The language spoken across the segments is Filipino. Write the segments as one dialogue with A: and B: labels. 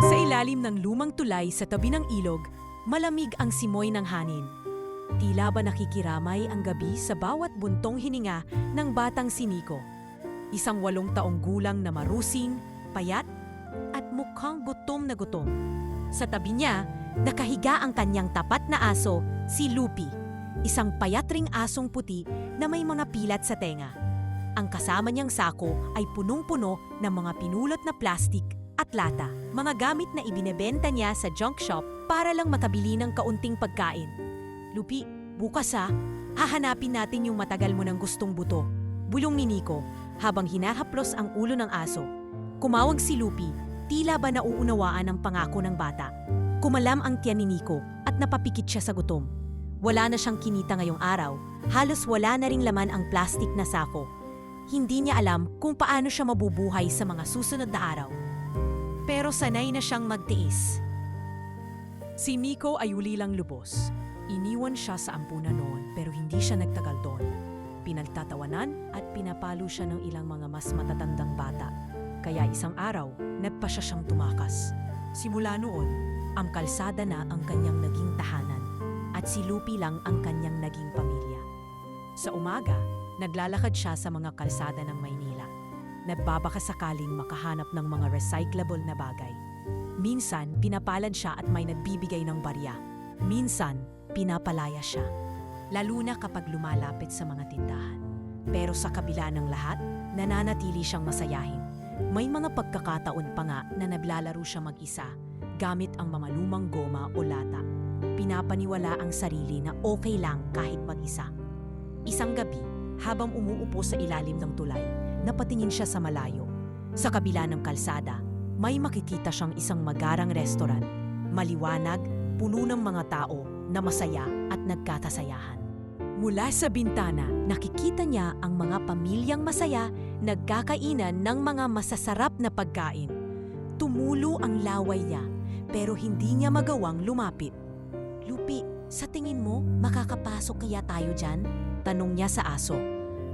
A: Sa ilalim ng lumang tulay sa tabi ng ilog, malamig ang simoy ng hangin. Tila ba nakikiramay ang gabi sa bawat buntong hininga ng batang si Nico. Isang 8 taong gulang na marusing, payat, at mukhang gutom na gutom. Sa tabi niya, nakahiga ang kanyang tapat na aso, si Lupi, isang payat ring asong puti na may mga pilat sa tenga. Ang kasama niyang sako ay punong-puno ng mga pinulot na plastik at lata, mga gamit na ibinebenta niya sa junk shop para lang makabili ng kaunting pagkain. Lupi, bukas hahanapin natin yung matagal mo ng gustong buto, bulong ni Nico habang hinahaplos ang ulo ng aso. Kumawag si Lupi, tila ba nauunawaan ang pangako ng bata. Kumalam ang tiyan ni Nico at napapikit siya sa gutom. Wala na siyang kinita ngayong araw, halos wala na ring laman ang plastik na sako. Hindi niya alam kung paano siya mabubuhay sa mga susunod na araw. Pero sanay na siyang magtiis. Si Nico ay ulilang lubos. Iniwan siya sa ampunan noon pero hindi siya nagtagal doon. Pinagtatawanan at pinapalo siya ng ilang mga mas matatandang bata. Kaya isang araw, nagpa siya siyang tumakas. Simula noon, ang kalsada na ang kanyang naging tahanan at si Lupi lang ang kanyang naging pamilya. Sa umaga, naglalakad siya sa mga kalsada ng Maynila. Nagbabakasakaling makahanap ng mga recyclable na bagay. Minsan, pinapalad siya at may nagbibigay ng barya. Minsan, pinapalaya siya. Lalo na kapag lumalapit sa mga tindahan. Pero sa kabila ng lahat, nananatili siyang masayahin. May mga pagkakataon pa nga na naglalaro siya mag-isa, gamit ang mga lumang goma o lata. Pinapaniwala ang sarili na okay lang kahit mag-isa. Isang gabi, habang umuupo sa ilalim ng tulay, napatingin siya sa malayo. Sa kabila ng kalsada, may makikita siyang isang magarang restaurant. Maliwanag, puno ng mga tao na masaya at nagkatasayahan. Mula sa bintana, nakikita niya ang mga pamilyang masaya nagkakainan ng mga masasarap na pagkain. Tumulo ang laway niya, pero hindi niya magawang lumapit. Lupi, sa tingin mo, makakapasok kaya tayo dyan? Tanong niya sa aso.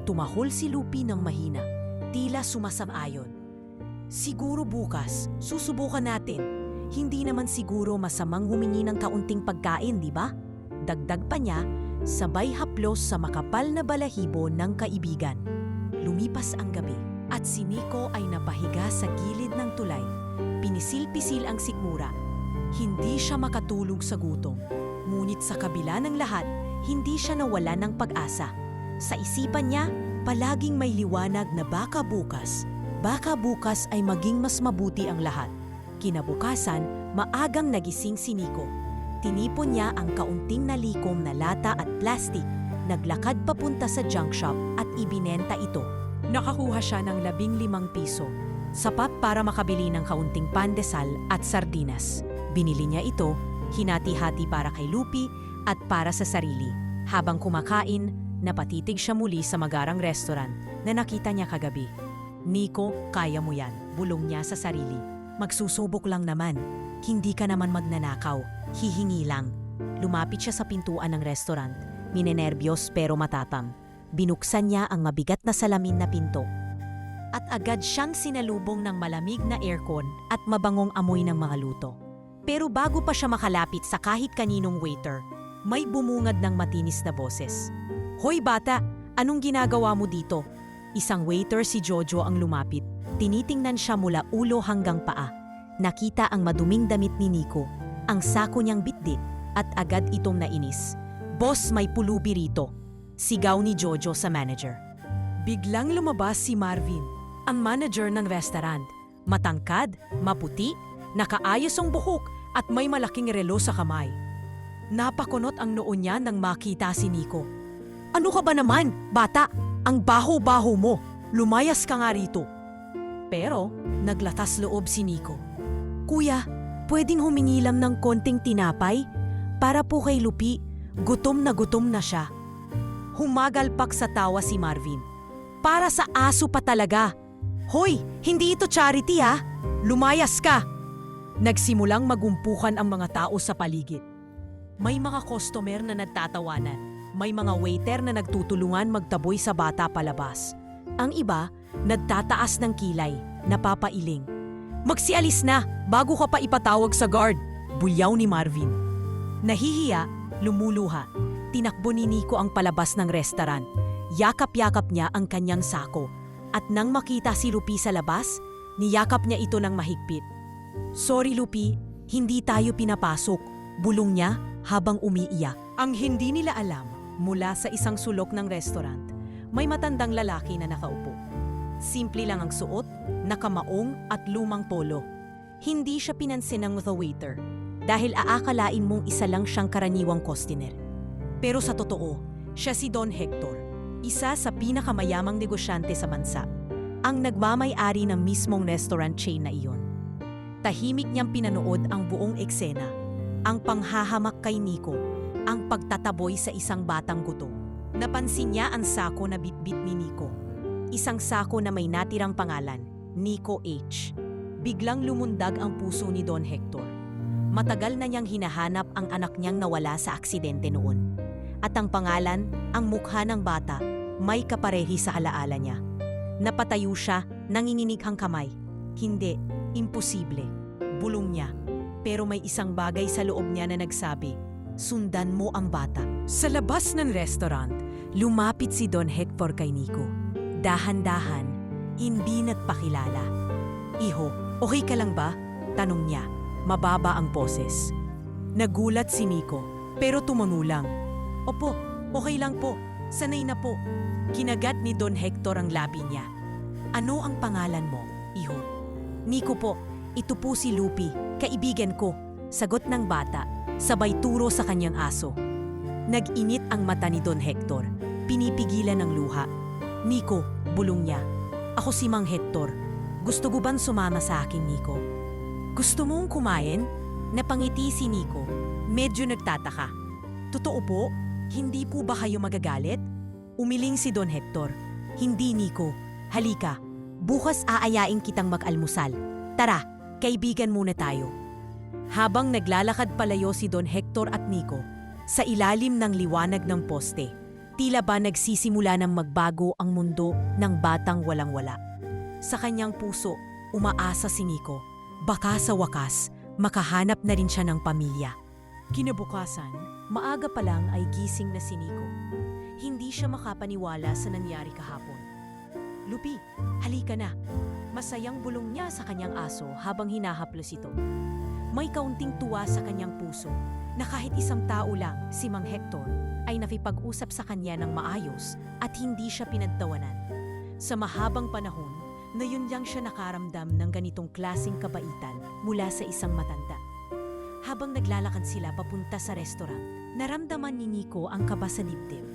A: Tumahol si Lupi ng mahina, tila sumasang-ayon. Siguro bukas, susubukan natin. Hindi naman siguro masamang humingi ng kaunting pagkain, di ba? Dagdag pa niya, sabay haplos sa makapal na balahibo ng kaibigan. Lumipas ang gabi at si Nico ay napahiga sa gilid ng tulay. Pinisil-pisil ang sikmura. Hindi siya makatulog sa gutom. Ngunit sa kabila ng lahat, hindi siya nawala ng pag-asa. Sa isipan niya, palaging may liwanag na baka bukas ay maging mas mabuti ang lahat. Kinabukasan, maagang nagising si Nico. Tinipon niya ang kaunting nalikom na lata at plastik, naglakad papunta sa junk shop at ibinenta ito. Nakakuha siya ng 15 piso, sapat para makabili ng kaunting pandesal at sardinas. Binili niya ito, hinati-hati para kay Lupi at para sa sarili. Habang kumakain, napatitig siya muli sa magarang restaurant na nakita niya kagabi. Nico, kaya mo yan, bulong niya sa sarili. Magsusubok lang naman, hindi ka naman magnanakaw, hihingi lang. Lumapit siya sa pintuan ng restaurant, minenerbiyos pero matapang. Binuksan niya ang mabigat na salamin na pinto. At agad siyang sinalubong ng malamig na aircon at mabangong amoy ng mga luto. Pero bago pa siya makalapit sa kahit kaninong waiter, may bumungad ng matinis na boses. Hoy bata, anong ginagawa mo dito? Isang waiter si Jojo ang lumapit. Tinitingnan siya mula ulo hanggang paa. Nakita ang maduming damit ni Nico, ang sako niyang bitbit at agad itong nainis. Boss, may pulubi rito. Sigaw ni Jojo sa manager. Biglang lumabas si Marvin, ang manager ng restaurant. Matangkad, maputi, nakaayos ang buhok at may malaking relo sa kamay. Napakunot ang noo niya nang makita si Nico. Ano ka ba naman, bata? Ang baho-baho mo. Lumayas ka nga rito. Pero naglatas loob si Nico. Kuya, pwedeng humingi lang ng konting tinapay? Para po kay Lupi, gutom na siya. Humagalpak sa tawa si Marvin. Para sa aso pa talaga. Hoy, hindi ito charity ha. Lumayas ka. Nagsimulang magumpukan ang mga tao sa paligid. May mga customer na nagtatawanan. May mga waiter na nagtutulungan magtaboy sa bata palabas. Ang iba, nagtataas ng kilay, napapailing. Magsialis na, bago ka pa ipatawag sa guard, bulyaw ni Marvin. Nahihiya, lumuluha. Tinakbo ni Nico ang palabas ng restaurant. Yakap-yakap niya ang kanyang sako. At nang makita si Lupi sa labas, niyakap niya ito ng mahigpit. Sorry Lupi, hindi tayo pinapasok, bulong niya habang umiiyak. Ang hindi nila alam, mula sa isang sulok ng restaurant, may matandang lalaki na nakaupo. Simple lang ang suot, nakamaong at lumang polo. Hindi siya pinansin ng the waiter dahil aakalain mong isa lang siyang karaniwang customer. Pero sa totoo, siya si Don Hector, isa sa pinakamayamang negosyante sa bansa, ang nagmamay-ari ng mismong restaurant chain na iyon. Tahimik niyang pinanood ang buong eksena, ang panghahamak kay Nico, ang pagtataboy sa isang batang gutom. Napansin niya ang sako na bitbit ni Nico. Isang sako na may natirang pangalan, Nico H. Biglang lumundag ang puso ni Don Hector. Matagal na niyang hinahanap ang anak niyang nawala sa aksidente noon. At ang pangalan, ang mukha ng bata, may kaparehi sa alaala niya. Napatayo siya, nanginginig ang kamay. Hindi, imposible. Bulong niya. Pero may isang bagay sa loob niya na nagsabi, sundan mo ang bata. Sa labas ng restaurant, lumapit si Don Hector kay Nico. Dahan-dahan, hindi nagpakilala. Iho, okay ka lang ba? Tanong niya. Mababa ang poses. Nagulat si Nico, pero tumango lang. Opo, okay lang po. Sanay na po. Kinagat ni Don Hector ang labi niya. Ano ang pangalan mo, iho? Nico po, ito po si Lupi, kaibigan ko. Sagot ng bata, sabay turo sa kanyang aso. Nag-init ang mata ni Don Hector, pinipigilan ng luha. Nico, bulong niya. Ako si Mang Hector. Gusto ko bang sumama sa akin, Nico? Gusto mong kumain? Napangiti si Nico. Medyo nagtataka. Totoo po? Hindi po ba kayo magagalit? Umiling si Don Hector. Hindi, Nico. Halika. Bukas aayain kitang mag-almusal. Tara, kaibigan muna tayo. Habang naglalakad palayo si Don Hector at Nico, sa ilalim ng liwanag ng poste, tila ba nagsisimula ng magbago ang mundo ng batang walang-wala. Sa kanyang puso, umaasa si Nico. Baka sa wakas, makahanap na rin siya ng pamilya. Kinabukasan, maaga pa lang ay gising na si Nico. Hindi siya makapaniwala sa nangyari kahapon. Lupi, halika na. Masayang bulong niya sa kanyang aso habang hinahaplos ito. May kaunting tuwa sa kanyang puso na kahit isang tao lang, si Mang Hector, ay nakipag-usap sa kanya ng maayos at hindi siya pinagtawanan. Sa mahabang panahon, ngayon lang siya nakaramdam ng ganitong klaseng kabaitan mula sa isang matanda. Habang naglalakad sila papunta sa restaurant, naramdaman ni Nico ang kaba sa dibdib.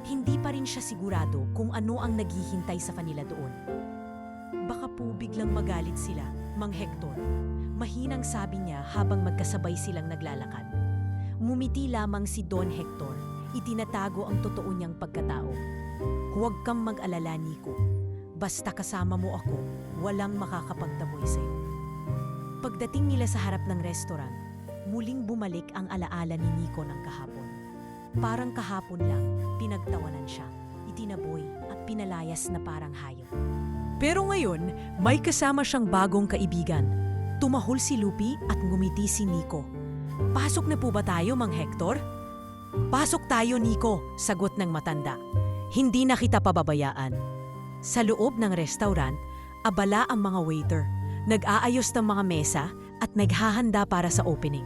A: Hindi pa rin siya sigurado kung ano ang naghihintay sa kanila doon. Baka po biglang magalit sila, Mang Hector. Mahinang sabi niya habang magkasabay silang naglalakad. Mumiti lamang si Don Hector, itinatago ang totoo niyang pagkatao. Huwag kang mag-alala, Nico. Basta kasama mo ako, walang makakapagtaboy sa'yo. Pagdating nila sa harap ng restaurant, muling bumalik ang alaala ni Nico ng kahapon. Parang kahapon lang, pinagtawanan siya, itinaboy at pinalayas na parang hayop. Pero ngayon, may kasama siyang bagong kaibigan. Tumahol si Lupi at ngumiti si Nico. Pasok na po ba tayo, Mang Hector? Pasok tayo, Nico, sagot ng matanda. Hindi na kita pababayaan. Sa loob ng restaurant, abala ang mga waiter. Nag-aayos ng mga mesa at naghahanda para sa opening.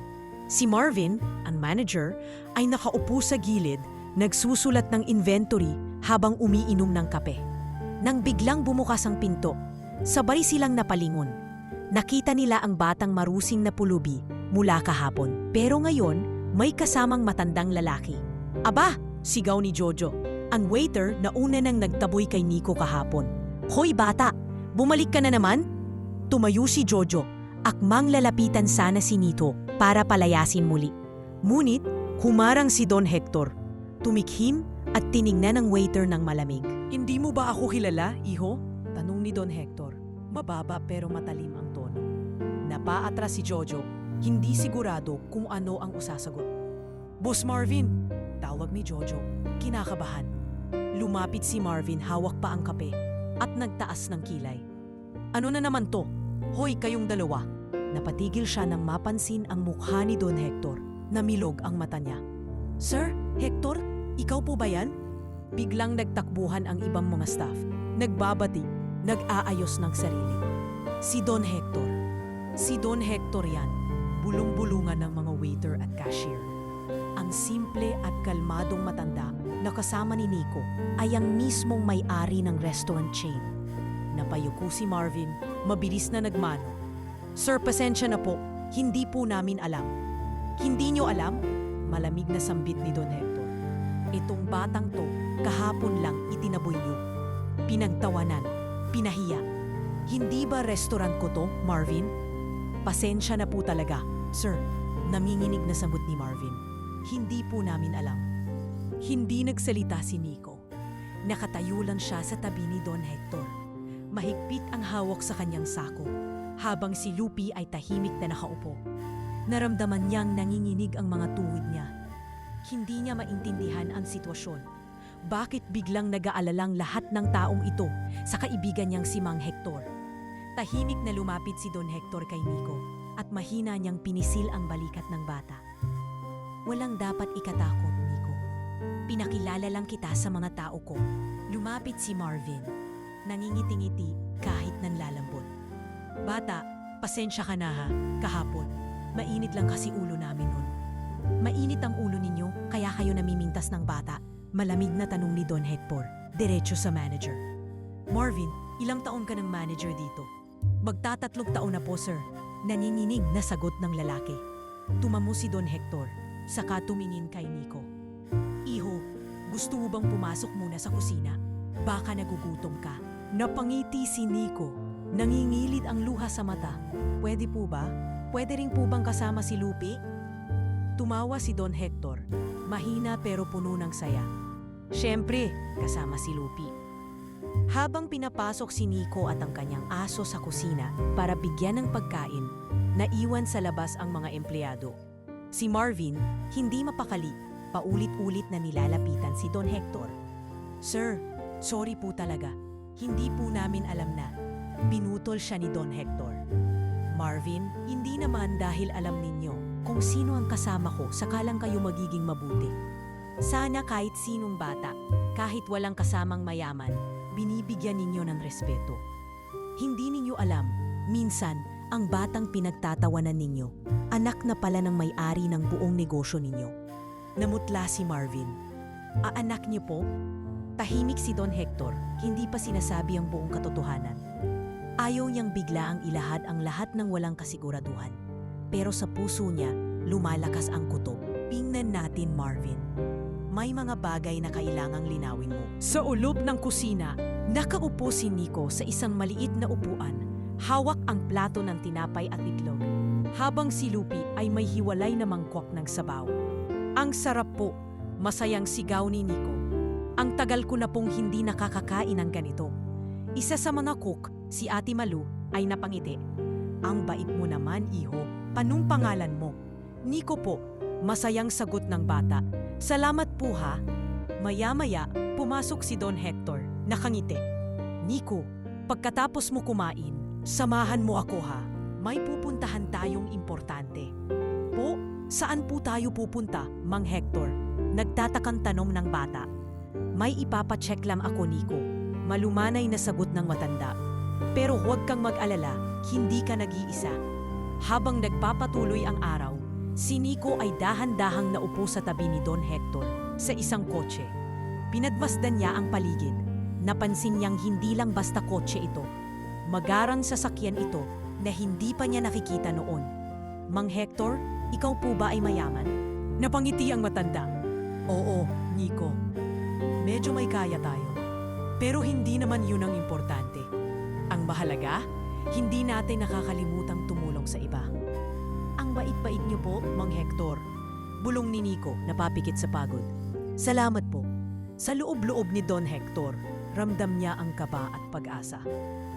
A: Si Marvin, ang manager, ay nakaupo sa gilid, nagsusulat ng inventory habang umiinom ng kape. Nang biglang bumukas ang pinto, sabay silang napalingon. Nakita nila ang batang marusing na pulubi mula kahapon. Pero ngayon, may kasamang matandang lalaki. Aba! Sigaw ni Jojo, ang waiter na una nang nagtaboy kay Nico kahapon. Hoy bata! Bumalik ka na naman? Tumayo si Jojo, akmang lalapitan sana si Nico para palayasin muli. Ngunit, humarang si Don Hector. Tumikhim at tiningnan ng waiter ng malamig. Hindi mo ba ako kilala, iho? Tanong ni Don Hector. Mababa pero matalim ang tono. Napaatras si Jojo, hindi sigurado kung ano ang usasagot. Boss Marvin! Tawag ni Jojo, kinakabahan. Lumapit si Marvin, hawak pa ang kape. at nagtaas ng kilay. Ano na naman to? Hoy, kayong dalawa! Napatigil siya nang mapansin ang mukha ni Don Hector. Namilog ang mata niya. Sir, Hector, ikaw po ba yan? Biglang nagtakbuhan ang ibang mga staff. Nagbabati, nag-aayos ng sarili. Si Don Hector. Si Don Hector yan. Bulong-bulungan ng mga waiter at cashier. Ang simple at kalmadong matanda na kasama ni Nico ay ang mismong may-ari ng restaurant chain. Napayuko si Marvin, mabilis na nagmano. Sir, pasensya na po, hindi po namin alam. Hindi nyo alam? Malamig na sambit ni Don Hector. Itong batang to, kahapon lang itinaboy nyo. Pinagtawanan, pinahiya. Hindi ba restaurant ko to, Marvin? Pasensya na po talaga, sir. Nanginginig na sagot ni Marvin. Hindi po namin alam. Hindi nagsalita si Nico. Nakatayo lang siya sa tabi ni Don Hector. Mahigpit ang hawak sa kanyang sako, habang si Lupi ay tahimik na nakaupo. Naramdaman niyang nanginginig ang mga tuhod niya. Hindi niya maintindihan ang sitwasyon. Bakit biglang nag-aalalang lahat ng taong ito sa kaibigan niyang si Mang Hector? Tahimik na lumapit si Don Hector kay Nico at mahina niyang pinisil ang balikat ng bata. Walang dapat ikatakot, Nico. Pinakilala lang kita sa mga tao ko. Lumapit si Marvin. Nangingiti-ngiti kahit nanlalambot. Bata, pasensya ka na ha, kahapon. Mainit lang kasi ulo namin nun. Mainit ang ulo ninyo, kaya kayo namimintas ng bata. Malamig na tanong ni Don Hector, diretso sa manager. Marvin, ilang taon ka ng manager dito? Magtatatlong taon na po, sir. Nanginginig na sagot ng lalaki. Tumamo si Don Hector, saka tumingin kay Nico. Iho, gusto mo bang pumasok muna sa kusina? Baka nagugutom ka. Napangiti si Nico. Nangingilid ang luha sa mata. Pwede po ba? Pwede rin po bang kasama si Lupi? Tumawa si Don Hector. Mahina pero puno ng saya. Siyempre, kasama si Lupi. Habang pinapasok si Nico at ang kanyang aso sa kusina para bigyan ng pagkain, naiwan sa labas ang mga empleyado. Si Marvin, hindi mapakali, paulit-ulit na nilalapitan si Don Hector. Sir, sorry po talaga. Hindi po namin alam na. Binutol siya ni Don Hector. Marvin, hindi naman dahil alam ninyo kung sino ang kasama ko sakalang kayo magiging mabuti. Sana kahit sinong bata, kahit walang kasamang mayaman, binibigyan ninyo ng respeto. Hindi ninyo alam, minsan, ang batang pinagtatawanan ninyo, anak na pala ng may-ari ng buong negosyo ninyo. Namutla si Marvin. Aanak niyo po? Tahimik si Don Hector, hindi pa sinasabi ang buong katotohanan. Ayaw niyang bigla ang ilahad ang lahat ng walang kasiguraduhan. Pero sa puso niya, lumalakas ang kutob. Tingnan natin, Marvin. May mga bagay na kailangang linawin mo. Sa ulob ng kusina, nakaupo si Nico sa isang maliit na upuan. Hawak ang plato ng tinapay at itlog. Habang si Lupi ay may hiwalay na mangkok ng sabaw. Ang sarap po, masayang sigaw ni Nico. Ang tagal ko na pong hindi nakakakain ng ganito. Isa sa mga cook, si Ate Malu, ay napangiti. Ang bait mo naman, iho. Panong pangalan mo? Nico po, masayang sagot ng bata. Salamat po ha. Maya-maya, pumasok si Don Hector, nakangiti. Nico, pagkatapos mo kumain, samahan mo ako ha. May pupuntahan tayong importante. Po, saan po tayo pupunta, Mang Hector? Nagtatakang tanong ng bata. May ipapacheck lang ako, Nico. Malumanay na sagot ng matanda. Pero huwag kang mag-alala, hindi ka nag-iisa. Habang nagpapatuloy ang araw, si Nico ay dahan-dahang naupo sa tabi ni Don Hector sa isang kotse. Pinagmasdan niya ang paligid. Napansin niyang hindi lang basta kotse ito. Magarang sasakyan ito na hindi pa niya nakikita noon. Mang Hector, ikaw po ba ay mayaman? Napangiti ang matanda. Oo, Nico. Medyo may kaya tayo. Pero hindi naman yun ang importante. Ang mahalaga, hindi natin nakakalimutang tumulong sa iba. Ang bait-bait niyo po, Mang Hector. Bulong ni Nico, napapikit sa pagod. Salamat po. Sa loob-loob ni Don Hector, ramdam niya ang kaba at pag-asa.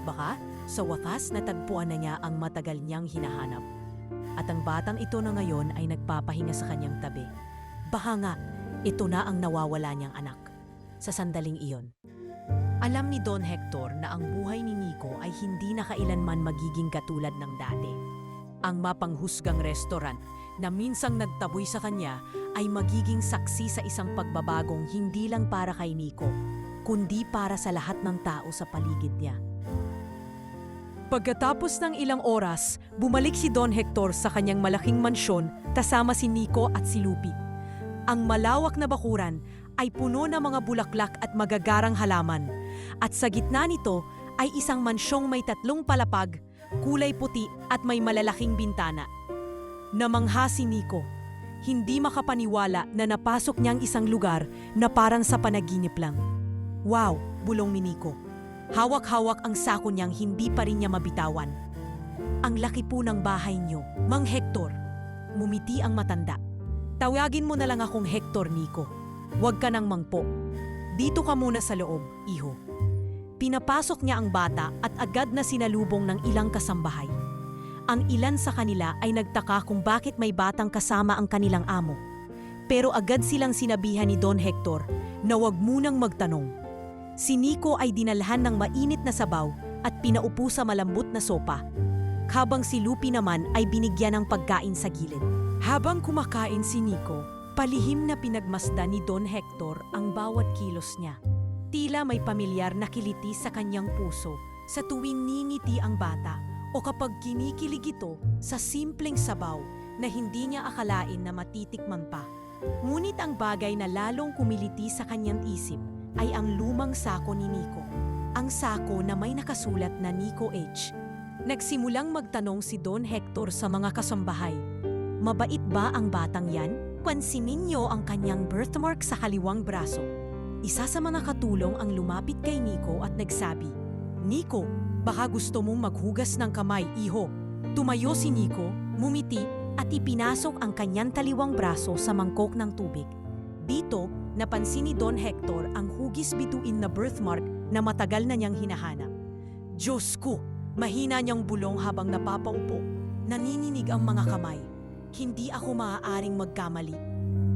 A: Baka, sa wakas natagpuan na niya ang matagal niyang hinahanap. At ang batang ito na ngayon ay nagpapahinga sa kanyang tabi. Baka nga, ito na ang nawawala niyang anak. Sa sandaling iyon. Alam ni Don Hector na ang buhay ni Nico ay hindi na kailanman magiging katulad ng dati. Ang mapanghusgang restaurant na minsang nagtaboy sa kanya ay magiging saksi sa isang pagbabagong hindi lang para kay Nico, kundi para sa lahat ng tao sa paligid niya. Pagkatapos ng ilang oras, bumalik si Don Hector sa kanyang malaking mansyon kasama si Nico at si Lupi. Ang malawak na bakuran ay puno ng mga bulaklak at magagarang halaman, at sa gitna nito ay isang mansyong may 3 palapag, kulay puti at may malalaking bintana. Namangha si Nico. Hindi makapaniwala na napasok niyang isang lugar na parang sa panaginip lang. Wow, bulong ni Nico. Hawak-hawak ang sako niyang hindi pa rin niya mabitawan. Ang laki po ng bahay niyo, Mang Hector. Mumiti ang matanda. Tawagin mo na lang akong Hector, Nico. Huwag ka nang mangpo. Dito ka muna sa loob, iho. Pinapasok niya ang bata at agad na sinalubong ng ilang kasambahay. Ang ilan sa kanila ay nagtaka kung bakit may batang kasama ang kanilang amo. Pero agad silang sinabihan ni Don Hector na huwag munang magtanong. Si Nico ay dinalhan ng mainit na sabaw at pinaupo sa malambot na sopa, habang si Lupi naman ay binigyan ng pagkain sa gilid. Habang kumakain si Nico, palihim na pinagmasdan ni Don Hector ang bawat kilos niya. Tila may pamilyar na kiliti sa kanyang puso sa tuwing ningiti ang bata o kapag kinikilig ito sa simpleng sabaw na hindi niya akalain na matitikman pa. Ngunit ang bagay na lalong kumiliti sa kanyang isip ay ang lumang sako ni Nico. Ang sako na may nakasulat na Nico H. Nagsimulang magtanong si Don Hector sa mga kasambahay. Mabait ba ang batang yan? Pansinin niyo ang kanyang birthmark sa kaliwang braso. Isa sa mga katulong ang lumapit kay Nico at nagsabi, Nico, baka gusto mong maghugas ng kamay, iho. Tumayo si Nico, mumiti at ipinasok ang kanyang taliwang braso sa mangkok ng tubig. Dito, napansin ni Don Hector ang hugis bituin na birthmark na matagal na niyang hinahanap. Diyos ko, mahina niyang bulong habang napapaupo. Nanininig ang mga kamay. Hindi ako maaaring magkamali.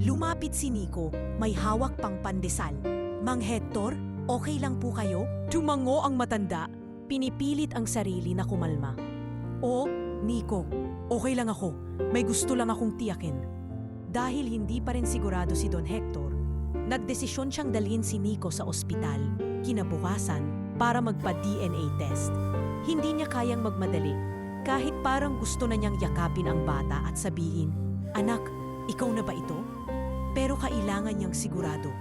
A: Lumapit si Nico, may hawak pang pandesal. Mang Hector, okay lang po kayo? Tumango ang matanda, pinipilit ang sarili na kumalma. O, Nico, okay lang ako. May gusto lang akong tiyakin. Dahil hindi pa rin sigurado si Don Hector, nagdesisyon siyang dalhin si Nico sa ospital, kinabukasan, para magpa-DNA test. Hindi niya kayang magmadali, kahit parang gusto na niyang yakapin ang bata at sabihin, Anak, ikaw na ba ito? Pero kailangan niyang sigurado.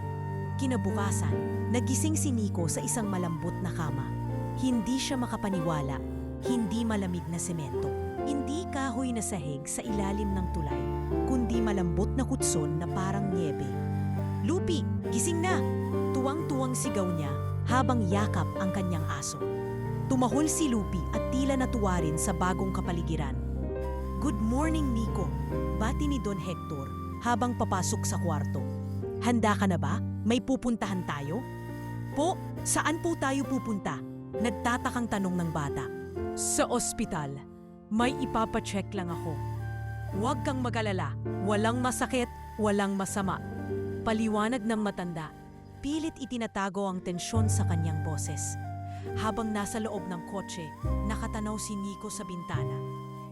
A: Kinabukasan, nagising si Nico sa isang malambot na kama. Hindi siya makapaniwala, hindi malamig na semento, hindi kahoy na sahig sa ilalim ng tulay, kundi malambot na kutson na parang niebe. Lupi, gising na! Tuwang-tuwang sigaw niya habang yakap ang kanyang aso. Tumahol si Lupi at tila natuwa rin sa bagong kapaligiran. Good morning, Nico, bati ni Don Hector habang papasok sa kwarto. Handa ka na ba? May pupuntahan tayo? Po, saan po tayo pupunta? Nagtatakang tanong ng bata. Sa ospital. May ipapacheck lang ako. Huwag kang mag-alala. Walang masakit, walang masama. Paliwanag ng matanda. Pilit itinatago ang tensyon sa kanyang boses. Habang nasa loob ng kotse, nakatanaw si Nico sa bintana.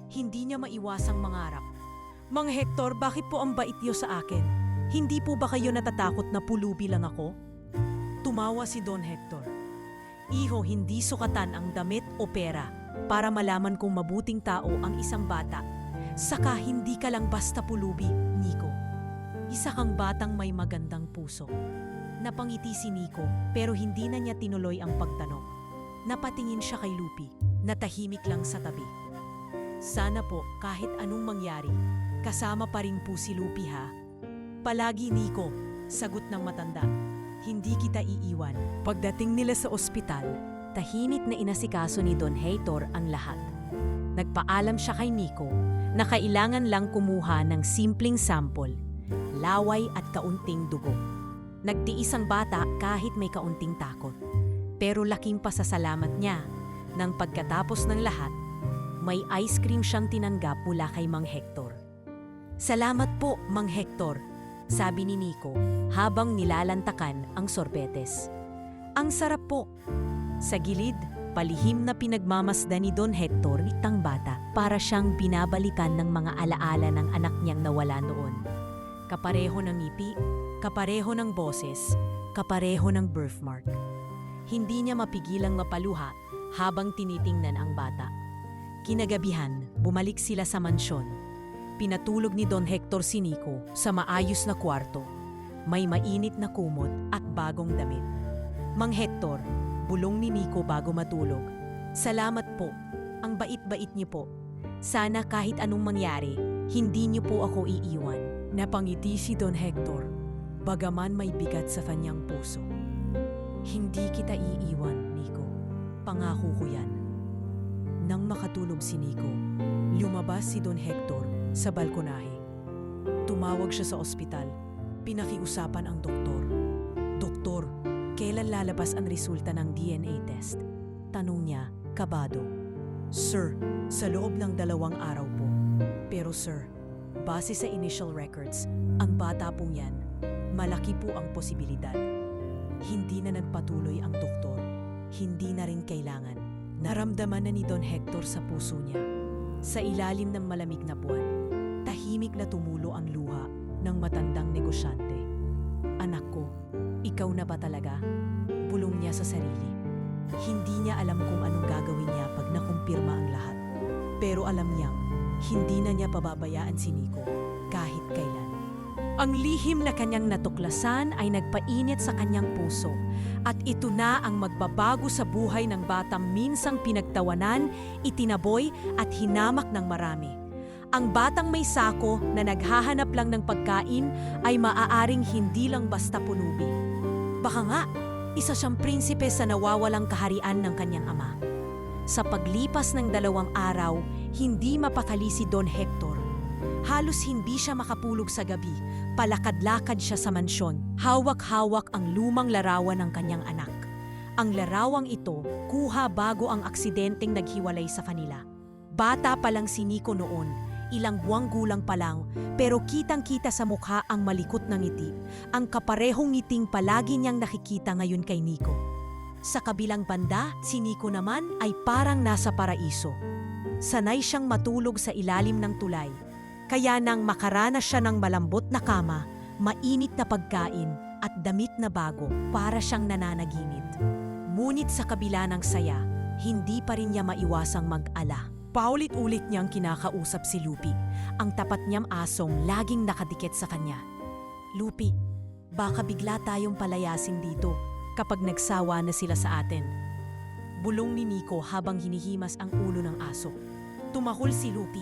A: Hindi niya maiwasang mangarap. Mang Hector, bakit po ang bait niyo sa akin? Hindi po ba kayo natatakot na pulubi lang ako? Tumawa si Don Hector. Iho, hindi sukatan ang damit o pera para malaman kung mabuting tao ang isang bata. Saka hindi ka lang basta pulubi, Nico. Isa kang batang may magandang puso. Napangiti si Nico pero hindi na niya tinuloy ang pagtanong. Napatingin siya kay Lupi, natahimik lang sa tabi. Sana po kahit anong mangyari, kasama pa rin po si Lupi ha. Palagi, Nico, sagot ng matanda. Hindi kita iiwan. Pagdating nila sa ospital, tahimik na inasikaso ni Don Hector ang lahat. Nagpaalam siya kay Nico na kailangan lang kumuha ng simpleng sample, laway at kaunting dugo. Nagtiis ang bata kahit may kaunting takot. Pero laking pasasalamat niya nang pagkatapos ng lahat, may ice cream siyang tinanggap mula kay Mang Hector. Salamat po, Mang Hector, sabi ni Nico habang nilalantakan ang sorbetes. Ang sarap po. Sa gilid, palihim na pinagmamasdan ni Don Hector itang bata para siyang binabalikan ng mga alaala ng anak niyang nawala noon. Kapareho ng ngiti, kapareho ng boses, kapareho ng birthmark. Hindi niya mapigilang mapaluha habang tinitingnan ang bata. Kinagabihan, bumalik sila sa mansyon. Pinatulog ni Don Hector si Nico sa maayos na kwarto. May mainit na kumot at bagong damit. Mang Hector, bulong ni Nico bago matulog. Salamat po. Ang bait-bait niyo po. Sana kahit anong mangyari, hindi niyo po ako iiwan. Napangiti si Don Hector, bagaman may bigat sa kanyang puso. Hindi kita iiwan, Nico. Pangako ko yan. Nang makatulog si Nico, lumabas si Don Hector sa balkonahe. Tumawag siya sa ospital. Pinakiusapan ang doktor. Doktor, kailan lalabas ang resulta ng DNA test? Tanong niya, kabado. Sir, sa loob ng 2 araw po. Pero sir, base sa initial records, ang bata pong yan, malaki po ang posibilidad. Hindi na nagpatuloy ang doktor. Hindi na rin kailangan. Naramdaman na ni Don Hector sa puso niya. Sa ilalim ng malamig na buwan, tahimik na tumulo ang luha ng matandang negosyante. Anak ko, ikaw na ba talaga? Bulong niya sa sarili. Hindi niya alam kung anong gagawin niya pag nakumpirma ang lahat. Pero alam niyang, hindi na niya pababayaan si Nico kahit kailan. Ang lihim na kanyang natuklasan ay nagpainit sa kanyang puso at ito na ang magbabago sa buhay ng batang minsang pinagtawanan, itinaboy at hinamak ng marami. Ang batang may sako na naghahanap lang ng pagkain ay maaaring hindi lang basta pulubi. Baka nga, isa siyang prinsipe sa nawawalang kaharian ng kanyang ama. Sa paglipas ng 2 araw, hindi mapakali si Don Hector. Halos hindi siya makapulog sa gabi. Palakad-lakad siya sa mansyon. Hawak-hawak ang lumang larawan ng kanyang anak. Ang larawang ito, kuha bago ang aksidenteng naghiwalay sa kanila. Bata pa lang si Nico noon, ilang buwang gulang pa lang, pero kitang-kita sa mukha ang malikot na ngiti. Ang kaparehong ngiting palagi niyang nakikita ngayon kay Nico. Sa kabilang banda, si Nico naman ay parang nasa paraiso. Sanay siyang matulog sa ilalim ng tulay. Kaya nang makaranas siya ng malambot na kama, mainit na pagkain at damit na bago, para siyang nananaginip. Ngunit sa kabila ng saya, hindi pa rin niya maiwasang mag-ala. Paulit-ulit niyang kinakausap si Lupi, ang tapat niyang asong laging nakadikit sa kanya. Lupi, baka bigla tayong palayasin dito kapag nagsawa na sila sa atin. Bulong ni Nico habang hinihimas ang ulo ng aso. Tumahol si Lupi,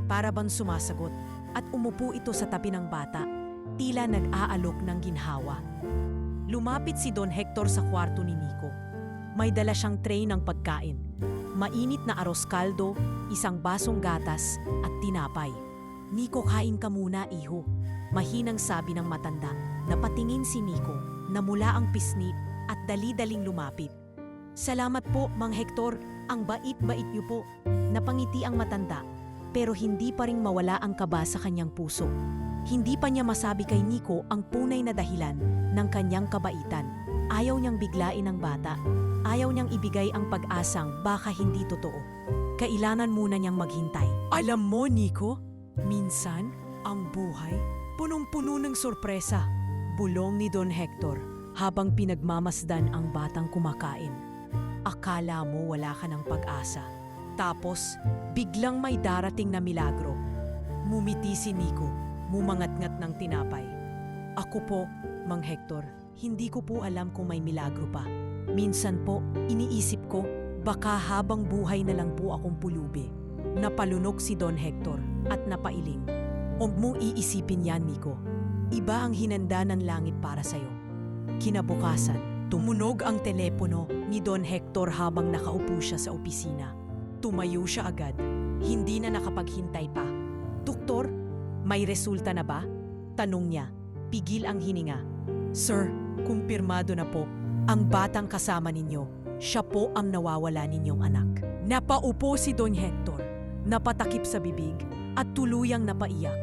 A: para bang sumasagot, at umupo ito sa tabi ng bata, tila nag-aalok ng ginhawa. Lumapit si Don Hector sa kwarto ni Nico. May dala siyang tray ng pagkain. Mainit na arroz caldo, isang basong gatas at tinapay. Nico, kain ka muna, iho. Mahinang sabi ng matanda. Napatingin si Nico, namula ang pisngi at dali-daling lumapit. Salamat po, Mang Hector. Ang bait-bait niyo po. Napangiti ang matanda, pero hindi pa ring mawala ang kaba sa kanyang puso. Hindi pa niya masabi kay Nico ang tunay na dahilan ng kanyang kabaitan. Ayaw niyang biglain ang bata. Ayaw niyang ibigay ang pag-asang baka hindi totoo. Kailangan muna niyang maghintay. Alam mo, Nico, minsan, ang buhay, punong-puno ng sorpresa. Bulong ni Don Hector habang pinagmamasdan ang batang kumakain. Akala mo wala ka ng pag-asa. Tapos, biglang may darating na milagro. Mumiti si Nico, mumangat-ngat ng tinapay. Ako po, Mang Hector, hindi ko po alam kung may milagro pa. Minsan po, iniisip ko, baka habang buhay na lang po akong pulubi. Napalunog si Don Hector at napailing. Huwag mong iisipin yan, Nico. Iba ang hinanda ng langit para sa'yo. Kinabukasan, tumunog ang telepono ni Don Hector habang nakaupo siya sa opisina. Tumayo siya agad. Hindi na nakapaghintay pa. Doktor, may resulta na ba? Tanong niya. Pigil ang hininga. Sir, kumpirmado na po. Ang batang kasama ninyo, siya po ang nawawala ninyong anak. Napaupo si Don Hector, napatakip sa bibig at tuluyang napaiyak.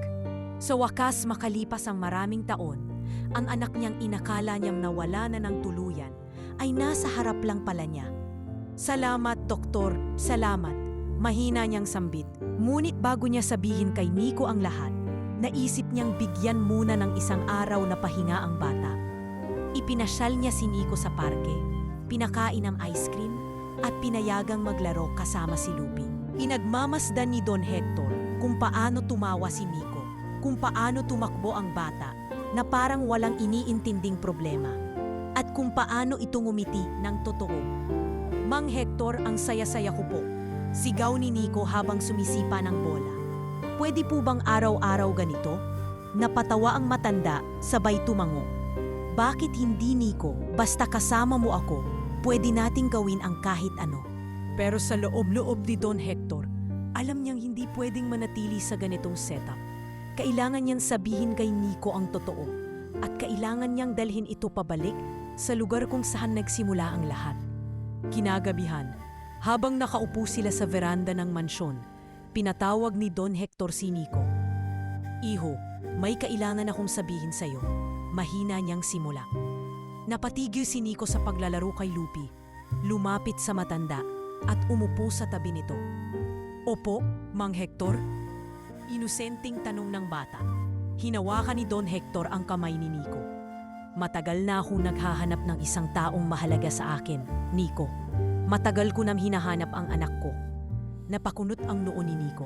A: Sa wakas, makalipas ang maraming taon, ang anak niyang inakala niyang nawala na ng tuluyan ay nasa harap lang pala niya. Salamat, doktor, salamat. Mahina niyang sambit. Ngunit bago niya sabihin kay Nico ang lahat, naisip niyang bigyan muna ng isang araw na pahinga ang bata. Ipinasyal niya si Nico sa parke, pinakain ng ice cream, at pinayagang maglaro kasama si Lupi. Inagmamasdan ni Don Hector kung paano tumawa si Nico, kung paano tumakbo ang bata na parang walang iniintinding problema, at kung paano ito ngumiti ng totoo. Mang Hector, ang saya-saya ko po. Sigaw ni Nico habang sumisipa ng bola. Pwede po bang araw-araw ganito? Napatawa ang matanda, sabay tumango. Bakit hindi, Nico? Basta kasama mo ako, pwede nating gawin ang kahit ano. Pero sa loob-loob ni Don Hector, alam niyang hindi pwedeng manatili sa ganitong setup. Kailangan niyang sabihin kay Nico ang totoo, at kailangan niyang dalhin ito pabalik sa lugar kung saan nagsimula ang lahat. Kinagabihan, habang nakaupo sila sa veranda ng mansyon, pinatawag ni Don Hector si Nico. Iho, may kailangan akong sabihin sa'yo. Mahina niyang simula. Napatigil si Nico sa paglalaro kay Lupi, lumapit sa matanda at umupo sa tabi nito. Opo, Mang Hector? Inosenteng tanong ng bata. Hinawakan ni Don Hector ang kamay ni Nico. Matagal na akong naghahanap ng isang taong mahalaga sa akin, Nico. Matagal ko nang hinahanap ang anak ko. Napakunot ang noo ni Nico.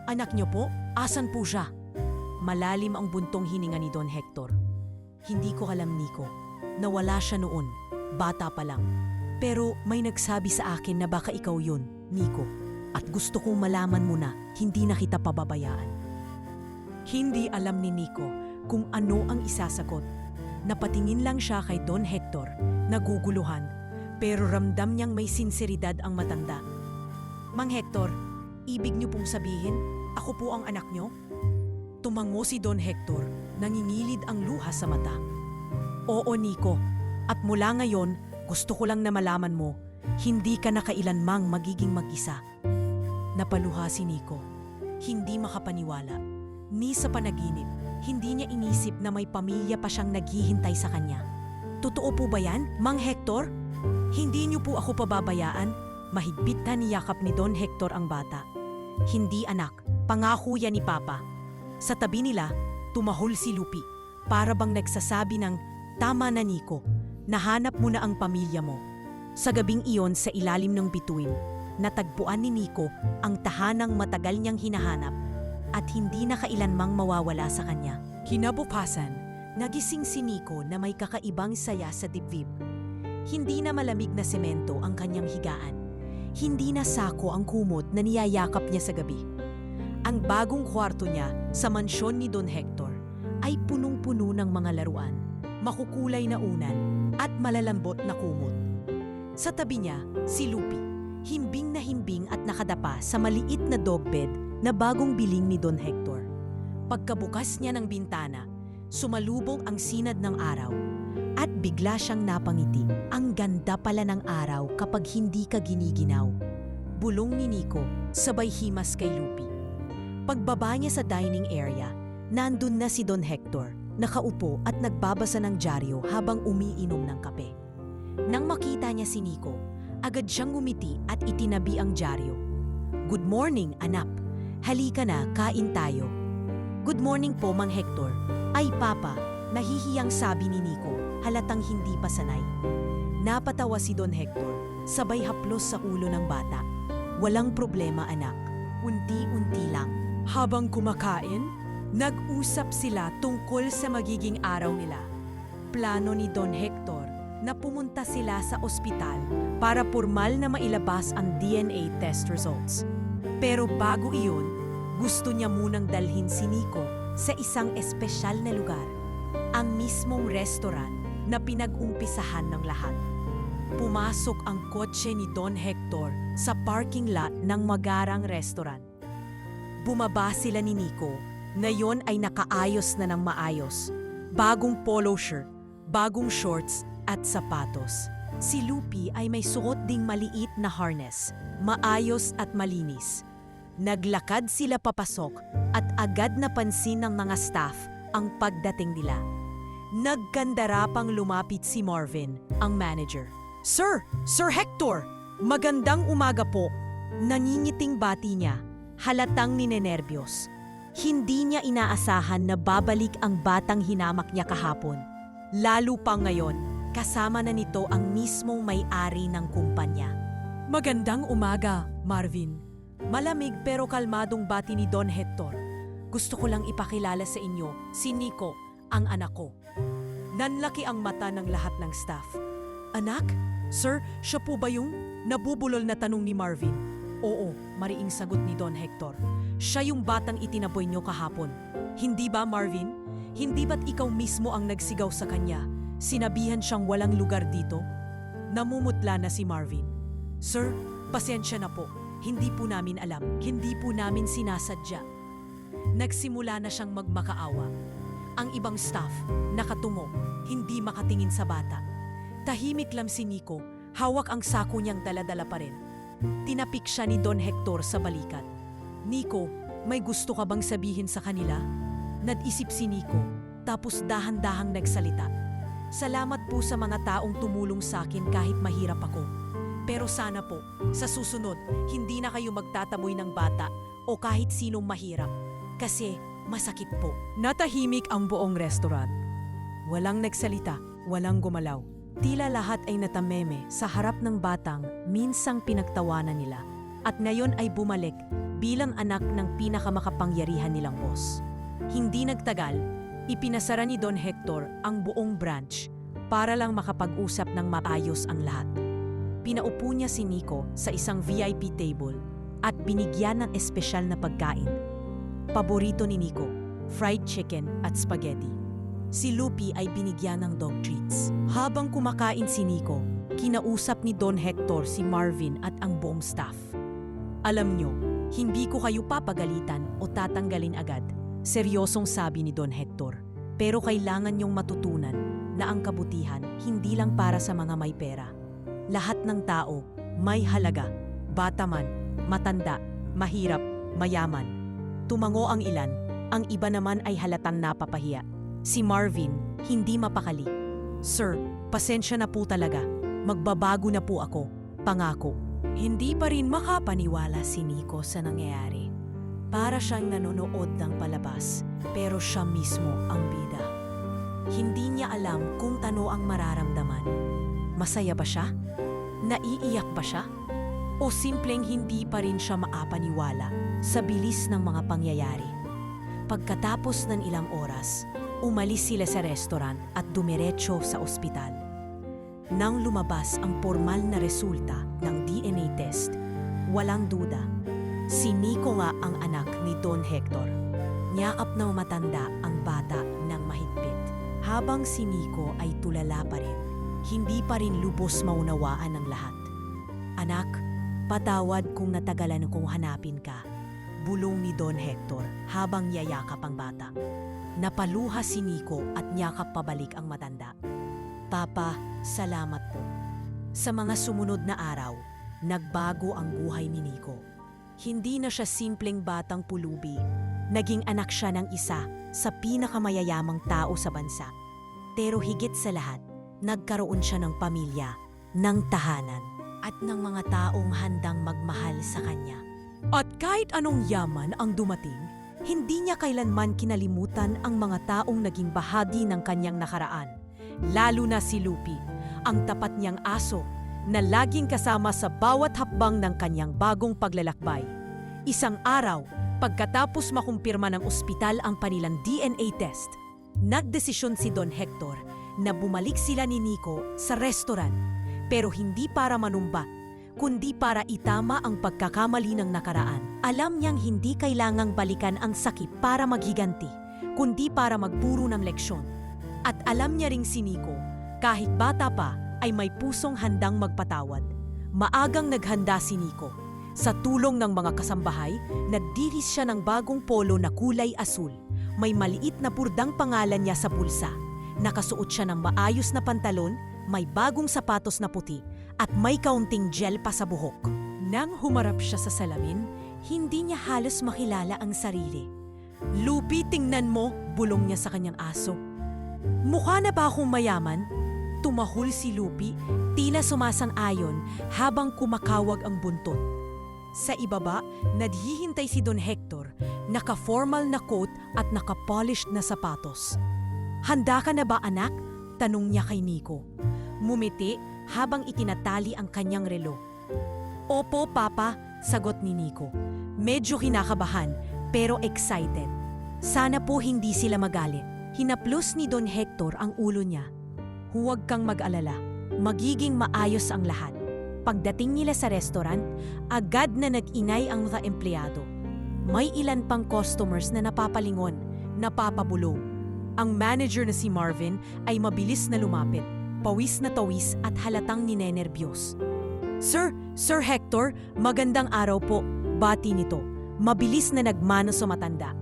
A: Anak niyo po? Asan po siya? Malalim ang buntong hininga ni Don Hector. Hindi ko alam, Nico. Nawala siya noon. Bata pa lang. Pero may nagsabi sa akin na baka ikaw yun, Nico. At gusto kong malaman mo na hindi na kita pababayaan. Hindi alam ni Nico kung ano ang isasagot. Napatingin lang siya kay Don Hector, naguguluhan, pero ramdam niyang may sinseridad ang matanda. Mang Hector, ibig niyo pong sabihin, ako po ang anak niyo? Tumango si Don Hector, nangingilid ang luha sa mata. Oo, Nico, at mula ngayon, gusto ko lang na malaman mo, hindi ka na kailanmang magiging mag-isa. Napaluha si Nico, hindi makapaniwala. Ni sa panaginip, hindi niya inisip na may pamilya pa siyang naghihintay sa kanya. Totoo po ba yan, Mang Hector? Hindi niyo po ako pababayaan? Mahigpit na niyakap ni Don Hector ang bata. Hindi, anak, pangako yan ni Papa. Sa tabi nila, tumahol si Lupi, para bang nagsasabi ng, tama na Nico, nahanap mo na ang pamilya mo. Sa gabing iyon sa ilalim ng bituin, natagpuan ni Nico ang tahanang matagal niyang hinahanap at hindi na kailanmang mawawala sa kanya. Kinabukasan, nagising si Nico na may kakaibang saya sa dibdib. Hindi na malamig na semento ang kanyang higaan. Hindi na sako ang kumot na niyayakap niya sa gabi. Ang bagong kwarto niya sa mansyon ni Don Hector ay punong-puno ng mga laruan, makukulay na unan at malalambot na kumot. Sa tabi niya, si Lupi, himbing at nakadapa sa maliit na dog bed na bagong biling ni Don Hector. Pagkabukas niya ng bintana, sumalubong ang sinad ng araw at bigla siyang napangiti. Ang ganda pala ng araw kapag hindi ka giniginaw. Bulong ni Nico, sabay himas kay Lupi. Pagbaba niya sa dining area, nandun na si Don Hector, nakaupo at nagbabasa ng dyaryo habang umiinom ng kape. Nang makita niya si Nico, agad siyang ngumiti at itinabi ang dyaryo. Good morning, anak. Halika na, kain tayo. Good morning po, Mang Hector. Ay, Papa, nahihiyang sabi ni Nico, halatang hindi pa sanay. Napatawa si Don Hector, sabay haplos sa ulo ng bata. Walang problema, anak. Unti-unti lang. Habang kumakain, nag-usap sila tungkol sa magiging araw nila. Plano ni Don Hector na pumunta sila sa ospital para pormal na mailabas ang DNA test results. Pero bago iyon, gusto niya munang dalhin si Nico sa isang espesyal na lugar, ang mismong restaurant na pinag-umpisahan ng lahat. Pumasok ang kotse ni Don Hector sa parking lot ng magarang restaurant. Bumaba sila ni Nico, ngayon ay nakaayos na ng maayos. Bagong polo shirt, bagong shorts at sapatos. Si Lupi ay may suot ding maliit na harness, maayos at malinis. Naglakad sila papasok at agad napansin ng mga staff ang pagdating nila. Nagkandarapang lumapit si Marvin, ang manager. Sir! Sir Hector! Magandang umaga po. Nangingiting bati niya, halatang ninenerbiyos. Hindi niya inaasahan na babalik ang batang hinamak niya kahapon. Lalo pa ngayon, kasama na nito ang mismong may-ari ng kumpanya. Magandang umaga, Marvin. Malamig pero kalmadong bati ni Don Hector. Gusto ko lang ipakilala sa inyo, si Nico, ang anak ko. Nanlaki ang mata ng lahat ng staff. Anak? Sir, siya po ba yung nabubulol na tanong ni Marvin? Oo, mariing sagot ni Don Hector. Siya yung batang itinaboy niyo kahapon. Hindi ba, Marvin? Hindi ba't ikaw mismo ang nagsigaw sa kanya? Sinabihan siyang walang lugar dito? Namumutla na si Marvin. Sir, pasensya na po. Hindi po namin alam. Hindi po namin sinasadya. Nagsimula na siyang magmakaawa. Ang ibang staff, nakatungo, hindi makatingin sa bata. Tahimik lang si Nico, hawak ang sako niyang dala-dala pa rin. Tinapik siya ni Don Hector sa balikat. Nico, may gusto ka bang sabihin sa kanila? Nag-isip si Nico, tapos dahan-dahang nagsalita. Salamat po sa mga taong tumulong sa akin kahit mahirap ako. Pero sana po, sa susunod, hindi na kayo magtataboy ng bata o kahit sinong mahirap. Kasi masakit po. Natahimik ang buong restaurant. Walang nagsalita, walang gumalaw. Tila lahat ay natameme sa harap ng batang minsang pinagtawanan nila at ngayon ay bumalik bilang anak ng pinakamakapangyarihan nilang boss. Hindi nagtagal, ipinasara ni Don Hector ang buong branch para lang makapag-usap ng maayos ang lahat. Pinaupo niya si Nico sa isang VIP table at binigyan ng espesyal na pagkain. Paborito ni Nico, fried chicken at spaghetti. Si Lupi ay binigyan ng dog treats. Habang kumakain si Nico, kinausap ni Don Hector si Marvin at ang buong staff. Alam nyo, hindi ko kayo papagalitan o tatanggalin agad. Seryosong sabi ni Don Hector. Pero kailangan nyong matutunan na ang kabutihan hindi lang para sa mga may pera. Lahat ng tao may halaga. Bata man, matanda, mahirap, mayaman. Tumango ang ilan, ang iba naman ay halatang napapahiya. Si Marvin, hindi mapakali. Sir, pasensya na po talaga. Magbabago na po ako. Pangako. Hindi pa rin makapaniwala si Nico sa nangyayari. Para siyang nanonood ng palabas, pero siya mismo ang bida. Hindi niya alam kung ano ang mararamdaman. Masaya ba siya? Naiiyak ba siya? O simpleng hindi pa rin siya maapaniwala sa bilis ng mga pangyayari? Pagkatapos ng ilang oras, umalis sila sa restaurant at dumiretso sa ospital. Nang lumabas ang formal na resulta ng DNA test, walang duda, si Nico nga ang anak ni Don Hector. Niyakap na matanda ang bata ng mahigpit. Habang si Nico ay tulala pa rin, hindi pa rin lubos maunawaan ng lahat. Anak, patawad kung natagalan kong hanapin ka, bulong ni Don Hector habang yayakap ang bata. Napaluha si Nico at niyakap pabalik ang matanda. Papa, salamat po. Sa mga sumunod na araw, nagbago ang buhay ni Nico. Hindi na siya simpleng batang pulubi. Naging anak siya ng isa sa pinakamayayamang tao sa bansa. Pero higit sa lahat, nagkaroon siya ng pamilya, ng tahanan, at ng mga taong handang magmahal sa kanya. At kahit anong yaman ang dumating, hindi niya kailanman kinalimutan ang mga taong naging bahagi ng kanyang nakaraan. Lalo na si Lupi, ang tapat niyang aso na laging kasama sa bawat hakbang ng kanyang bagong paglalakbay. Isang araw, pagkatapos makumpirma ng ospital ang kanilang DNA test, nagdesisyon si Don Hector na bumalik sila ni Nico sa restaurant, pero hindi para manumba, kundi para itama ang pagkakamali ng nakaraan. Alam niyang hindi kailangang balikan ang sakit para maghiganti, kundi para magpuro ng leksyon. At alam niya ring si Nico, kahit bata pa, ay may pusong handang magpatawad. Maagang naghanda si Nico. Sa tulong ng mga kasambahay, nagdiris siya ng bagong polo na kulay asul. May maliit na burdang pangalan niya sa bulsa. Nakasuot siya ng maayos na pantalon, may bagong sapatos na puti, at may kaunting gel pa sa buhok. Nang humarap siya sa salamin, hindi niya halos makilala ang sarili. Lupi, tingnan mo, bulong niya sa kanyang aso. Mukha na ba akong mayaman? Tumahol si Lupi, tila sumasang-ayon habang kumakawag ang buntot. Sa ibaba, naghihintay si Don Hector, naka-formal na coat at naka-polished na sapatos. "Handa ka na ba, anak?" tanong niya kay Nico. Mumiti habang itinatali ang kanyang relo. "Opo, Papa," sagot ni Nico. Medyo kinakabahan pero excited. Sana po hindi sila magalit. Hinaplos ni Don Hector ang ulo niya. "Huwag kang mag-alala. Magiging maayos ang lahat." Pagdating nila sa restaurant, agad na nag-inay ang mga empleyado. May ilan pang customers na napapalingon, napapabulong. Ang manager na si Marvin ay mabilis na lumapit, pawis na tawis at halatang ninenerbiyos. Sir Hector, magandang araw po," bati nito. Mabilis na nagmano sa matanda.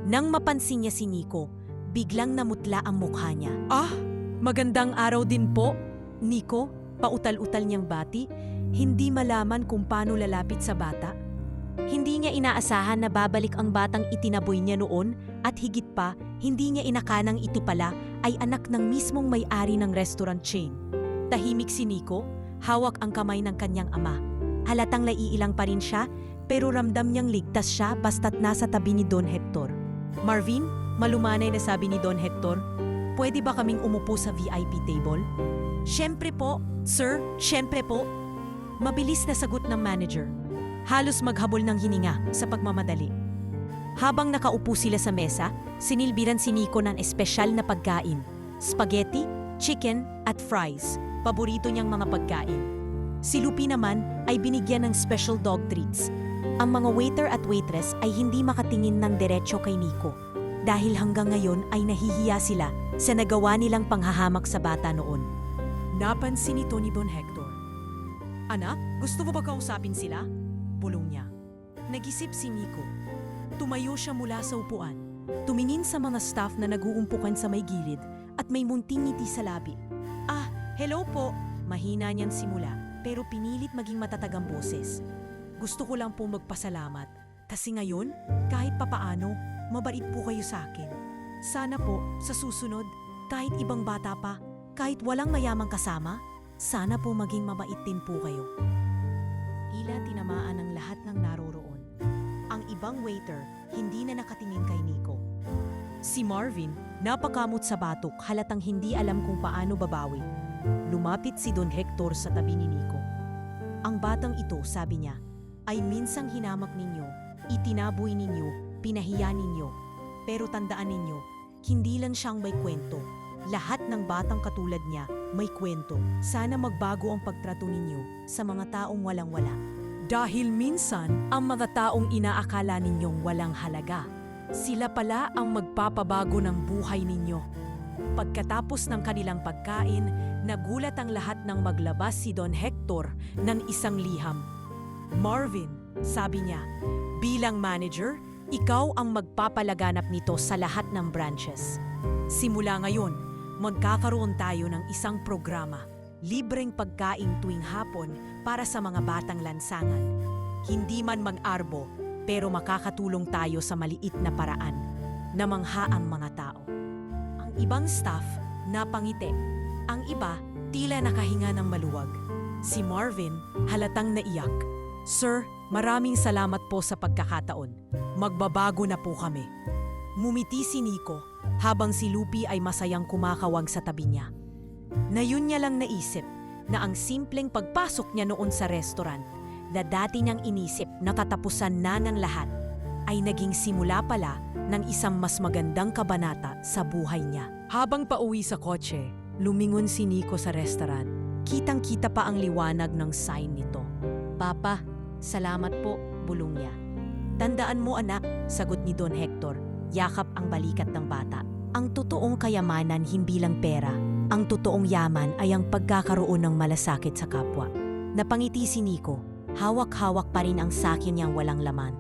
A: Nang mapansin niya si Nico, biglang namutla ang mukha niya. Magandang araw din po, Nico," pautal-utal niyang bati, hindi malaman kung paano lalapit sa bata. Hindi niya inaasahan na babalik ang batang itinaboy niya noon at higit pa, hindi niya inakanang ito pala ay anak ng mismong may-ari ng restaurant chain. Tahimik si Nico, hawak ang kamay ng kanyang ama. Halatang naiilang pa rin siya, pero ramdam niyang ligtas siya basta't nasa tabi ni Don Hector. "Marvin," malumanay na sabi ni Don Hector, "pwede ba kaming umupo sa VIP table?" "Siyempre po, sir, siyempre po." Mabilis na sagot ng manager. Halos maghabol ng hininga sa pagmamadali. Habang nakaupo sila sa mesa, sinilbiran si Nico ng espesyal na pagkain. Spaghetti, chicken at fries, paborito niyang mga pagkain. Si Lupi naman ay binigyan ng special dog treats. Ang mga waiter at waitress ay hindi makatingin ng diretsyo kay Nico dahil hanggang ngayon ay nahihiya sila sa nagawa nilang panghahamak sa bata noon. Napansin ito ni Don Hector. "Anak, gusto mo ba kausapin sila?" bulong niya. Nag-isip si Nico. Tumayo siya mula sa upuan. Tumingin sa mga staff na nag-uumpukan sa may gilid at may munting ngiti sa labi. Hello po," mahina niyang simula pero pinilit maging matatag ang boses. "Gusto ko lang po magpasalamat kasi ngayon, kahit papaano, mabait po kayo sa akin. Sana po, sa susunod, kahit ibang bata pa, kahit walang mayamang kasama, sana po maging mabait din po kayo." Tila tinamaan ang lahat ng naroroon. Ang ibang waiter, hindi na nakatingin kay Nico. Si Marvin, napakamot sa batok halatang hindi alam kung paano babawi. Lumapit si Don Hector sa tabi ni Nico. "Ang batang ito," sabi niya, "ay minsang hinamak ninyo, itinaboy ninyo, pinahiya ninyo. Pero tandaan ninyo, hindi lang siyang may kwento. Lahat ng batang katulad niya may kwento. Sana magbago ang pagtrato ninyo sa mga taong walang-wala. Dahil minsan, ang mga taong inaakala ninyong walang halaga, sila pala ang magpapabago ng buhay ninyo." Pagkatapos ng kanilang pagkain, nagulat ang lahat nang maglabas si Don Hector ng isang liham. "Marvin," sabi niya, "bilang manager, ikaw ang magpapalaganap nito sa lahat ng branches. Simula ngayon, magkakaroon tayo ng isang programa, libreng pagkain tuwing hapon para sa mga batang lansangan. Hindi man mag-arbo, pero makakatulong tayo sa maliit na paraan. Namangha ang mga tao." Ang ibang staff, napangiti. Ang iba, tila nakahinga ng maluwag. Si Marvin, halatang naiyak. "Sir, maraming salamat po sa pagkakataon. Magbabago na po kami." Mumiti si Nico habang si Lupi ay masayang kumakawag sa tabi niya. Ngayon niya lang naisip na ang simpleng pagpasok niya noon sa restaurant na dati niyang inisip na katapusan na ng lahat ay naging simula pala ng isang mas magandang kabanata sa buhay niya. Habang pauwi sa kotse, lumingon si Nico sa restaurant. Kitang-kita pa ang liwanag ng sign nito. "Papa, salamat po," bulong niya. "Tandaan mo, anak," sagot ni Don Hector, yakap ang balikat ng bata. "Ang totoong kayamanan hindi lang pera. Ang totoong yaman ay ang pagkakaroon ng malasakit sa kapwa." Napangiti si Nico, hawak-hawak pa rin ang sakin niyang walang laman.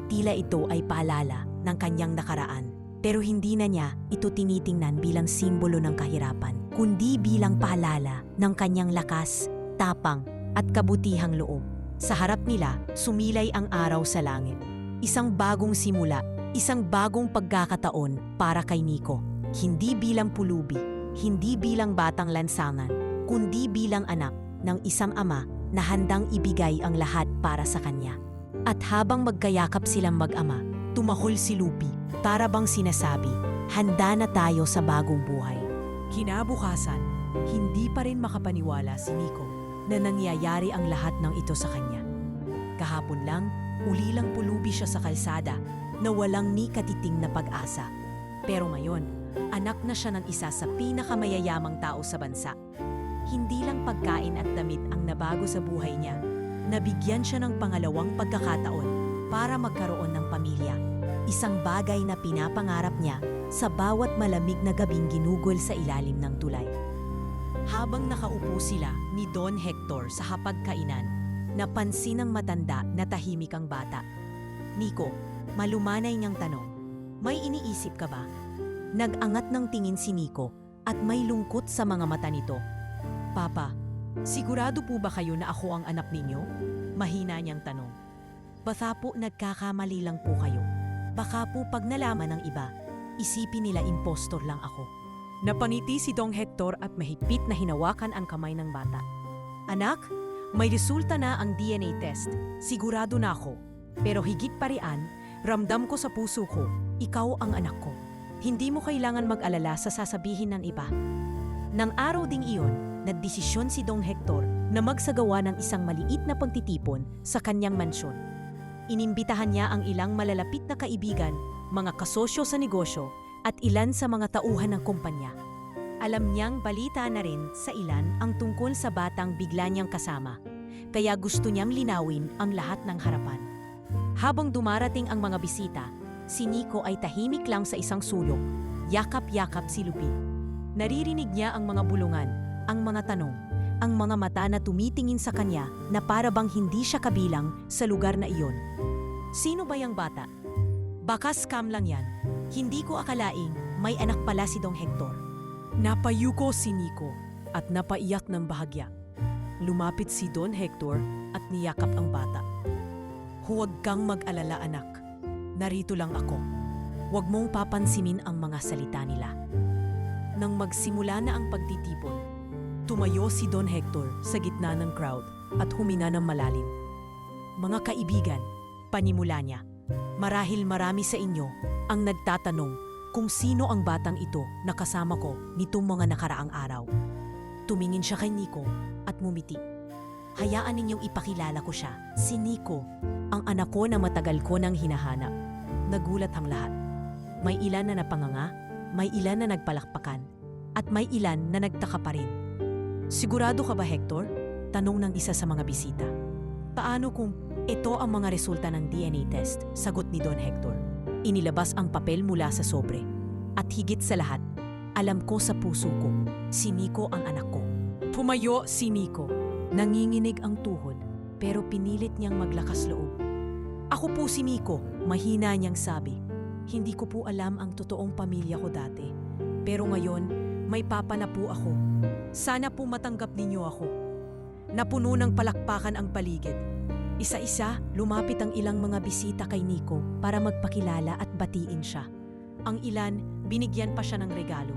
A: Tila ito ay paalala ng kanyang nakaraan. Pero hindi na niya ito tinitingnan bilang simbolo ng kahirapan, kundi bilang paalala ng kanyang lakas, tapang at kabutihang loob. Sa harap nila, sumilay ang araw sa langit. Isang bagong simula, isang bagong pagkakataon para kay Nico. Hindi bilang pulubi, hindi bilang batang lansangan, kundi bilang anak ng isang ama na handang ibigay ang lahat para sa kanya. At habang magkayakap silang mag-ama, tumahol si Lupi para bang sinasabi, handa na tayo sa bagong buhay. Kinabukasan, hindi pa rin makapaniwala si Nico na nangyayari ang lahat ng ito sa kanya. Kahapon lang, ulilang pulubi siya sa kalsada na walang ni katiting na pag-asa. Pero ngayon, anak na siya ng isa sa pinakamayayamang tao sa bansa. Hindi lang pagkain at damit ang nabago sa buhay niya, nabigyan siya ng pangalawang pagkakataon para magkaroon ng pamilya. Isang bagay na pinapangarap niya sa bawat malamig na gabing ginugol sa ilalim ng tulay. Habang nakaupo sila ni Don Hector sa hapagkainan, napansin ng matanda na tahimik ang bata. Nico, malumanay niyang tanong, may iniisip ka ba? Nag-angat ng tingin si Nico at may lungkot sa mga mata nito. Papa, sigurado po ba kayo na ako ang anak ninyo? Mahina niyang tanong. Baka po nagkakamali lang po kayo. Baka po pag nalaman ng iba, isipin nila impostor lang ako. Napangiti si Dong Hector at mahigpit na hinawakan ang kamay ng bata. Anak, may resulta na ang DNA test. Sigurado na ako. Pero higit pa riyan, ramdam ko sa puso ko, ikaw ang anak ko. Hindi mo kailangan mag-alala sa sasabihin ng iba. Nang araw ding iyon, nagdesisyon si Dong Hector na magsagawa ng isang maliit na pagtitipon sa kanyang mansyon. Inimbitahan niya ang ilang malalapit na kaibigan, mga kasosyo sa negosyo, at ilan sa mga tauhan ng kumpanya. Alam niyang balita na rin sa ilan ang tungkol sa batang bigla niyang kasama, kaya gusto niyang linawin ang lahat ng harapan. Habang dumarating ang mga bisita, si Nico ay tahimik lang sa isang sulok, yakap-yakap si Lupi. Naririnig niya ang mga bulungan, ang mga tanong, ang mga mata na tumitingin sa kanya na para bang hindi siya kabilang sa lugar na iyon. Sino ba yung bata? Baka scam lang yan. Hindi ko akalaing may anak pala si Dong Hector. Napayuko si Nico at napaiyak ng bahagya. Lumapit si Don Hector at niyakap ang bata. Huwag kang mag-alala anak. Narito lang ako. Huwag mong papansinin ang mga salita nila. Nang magsimula na ang pagtitipon, tumayo si Don Hector sa gitna ng crowd at humina ng malalim. Mga kaibigan, panimula niya. Marahil marami sa inyo ang nagtatanong kung sino ang batang ito na kasama ko nitong mga nakaraang araw. Tumingin siya kay Nico at mumiti. Hayaan ninyong ipakilala ko siya, si Nico, ang anak ko na matagal ko nang hinahanap. Nagulat ang lahat. May ilan na napanganga, may ilan na nagpalakpakan, at may ilan na nagtaka pa rin. Sigurado ka ba, Hector? Tanong ng isa sa mga bisita. Paano kung ito ang mga resulta ng DNA test? Sagot ni Don Hector. Inilabas ang papel mula sa sobre. At higit sa lahat, alam ko sa puso ko, si Nico ang anak ko. Pumayo si Nico. Nanginginig ang tuhod, pero pinilit niyang maglakas loob. Ako po si Nico, mahina niyang sabi. Hindi ko po alam ang totoong pamilya ko dati. Pero ngayon, may papa na po ako. Sana po matanggap ninyo ako. Napuno ng palakpakan ang paligid. Isa-isa, lumapit ang ilang mga bisita kay Nico para magpakilala at batiin siya. Ang ilan, binigyan pa siya ng regalo.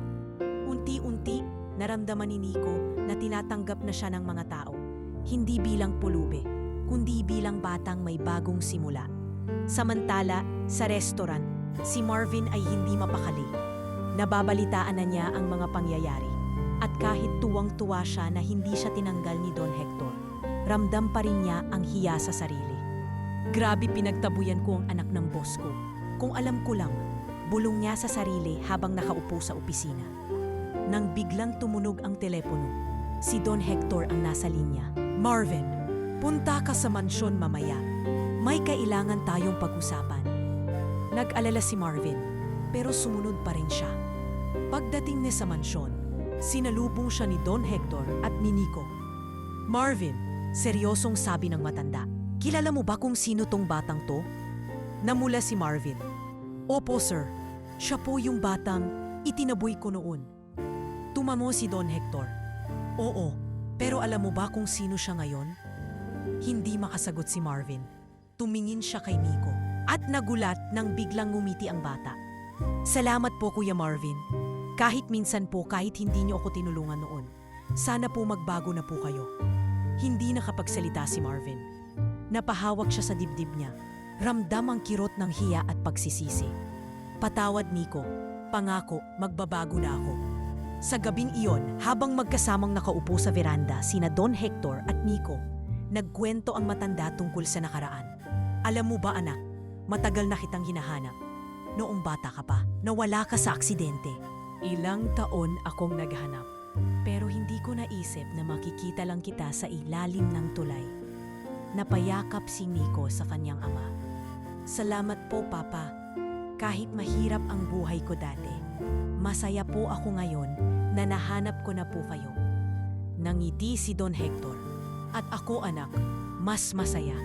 A: Unti-unti, naramdaman ni Nico na tinatanggap na siya ng mga tao. Hindi bilang pulubi, kundi bilang batang may bagong simula. Samantala, sa restaurant, si Marvin ay hindi mapakali. Nababalitaan na niya ang mga pangyayari. At kahit tuwang-tuwa siya na hindi siya tinanggal ni Don Hector, ramdam pa rin niya ang hiya sa sarili. Grabe pinagtabuyan ko ang anak ng boss ko. Kung alam ko lang, bulong niya sa sarili habang nakaupo sa opisina. Nang biglang tumunog ang telepono, si Don Hector ang nasa linya. Marvin, punta ka sa mansyon mamaya. May kailangan tayong pag-usapan. Nag-alala si Marvin, pero sumunod pa rin siya. Pagdating niya sa mansyon, sinalubong siya ni Don Hector at ni Nico. Marvin, seryosong sabi ng matanda, kilala mo ba kung sino tong batang to? Namula si Marvin. Opo sir, siya po yung batang itinaboy ko noon. Tumamo si Don Hector. Oo, pero alam mo ba kung sino siya ngayon? Hindi makasagot si Marvin. Tumingin siya kay Nico at nagulat nang biglang ngumiti ang bata. Salamat po Kuya Marvin. Kahit minsan po, kahit hindi niyo ako tinulungan noon, sana po magbago na po kayo. Hindi nakapagsalita si Marvin. Napahawak siya sa dibdib niya. Ramdam ang kirot ng hiya at pagsisisi. Patawad, Nico. Pangako, magbabago na ako. Sa gabing iyon, habang magkasamang nakaupo sa veranda sina Don Hector at Nico, nagkwento ang matanda tungkol sa nakaraan. Alam mo ba, anak, matagal na kitang hinahanap. Noong bata ka pa, nawala ka sa aksidente. Ilang taon akong naghanap. Pero hindi ko naisip na makikita lang kita sa ilalim ng tulay. Napayakap si Nico sa kanyang ama. Salamat po, Papa. Kahit mahirap ang buhay ko dati, masaya po ako ngayon na nahanap ko na po kayo. Nangiti si Don Hector. At ako, anak, mas masaya.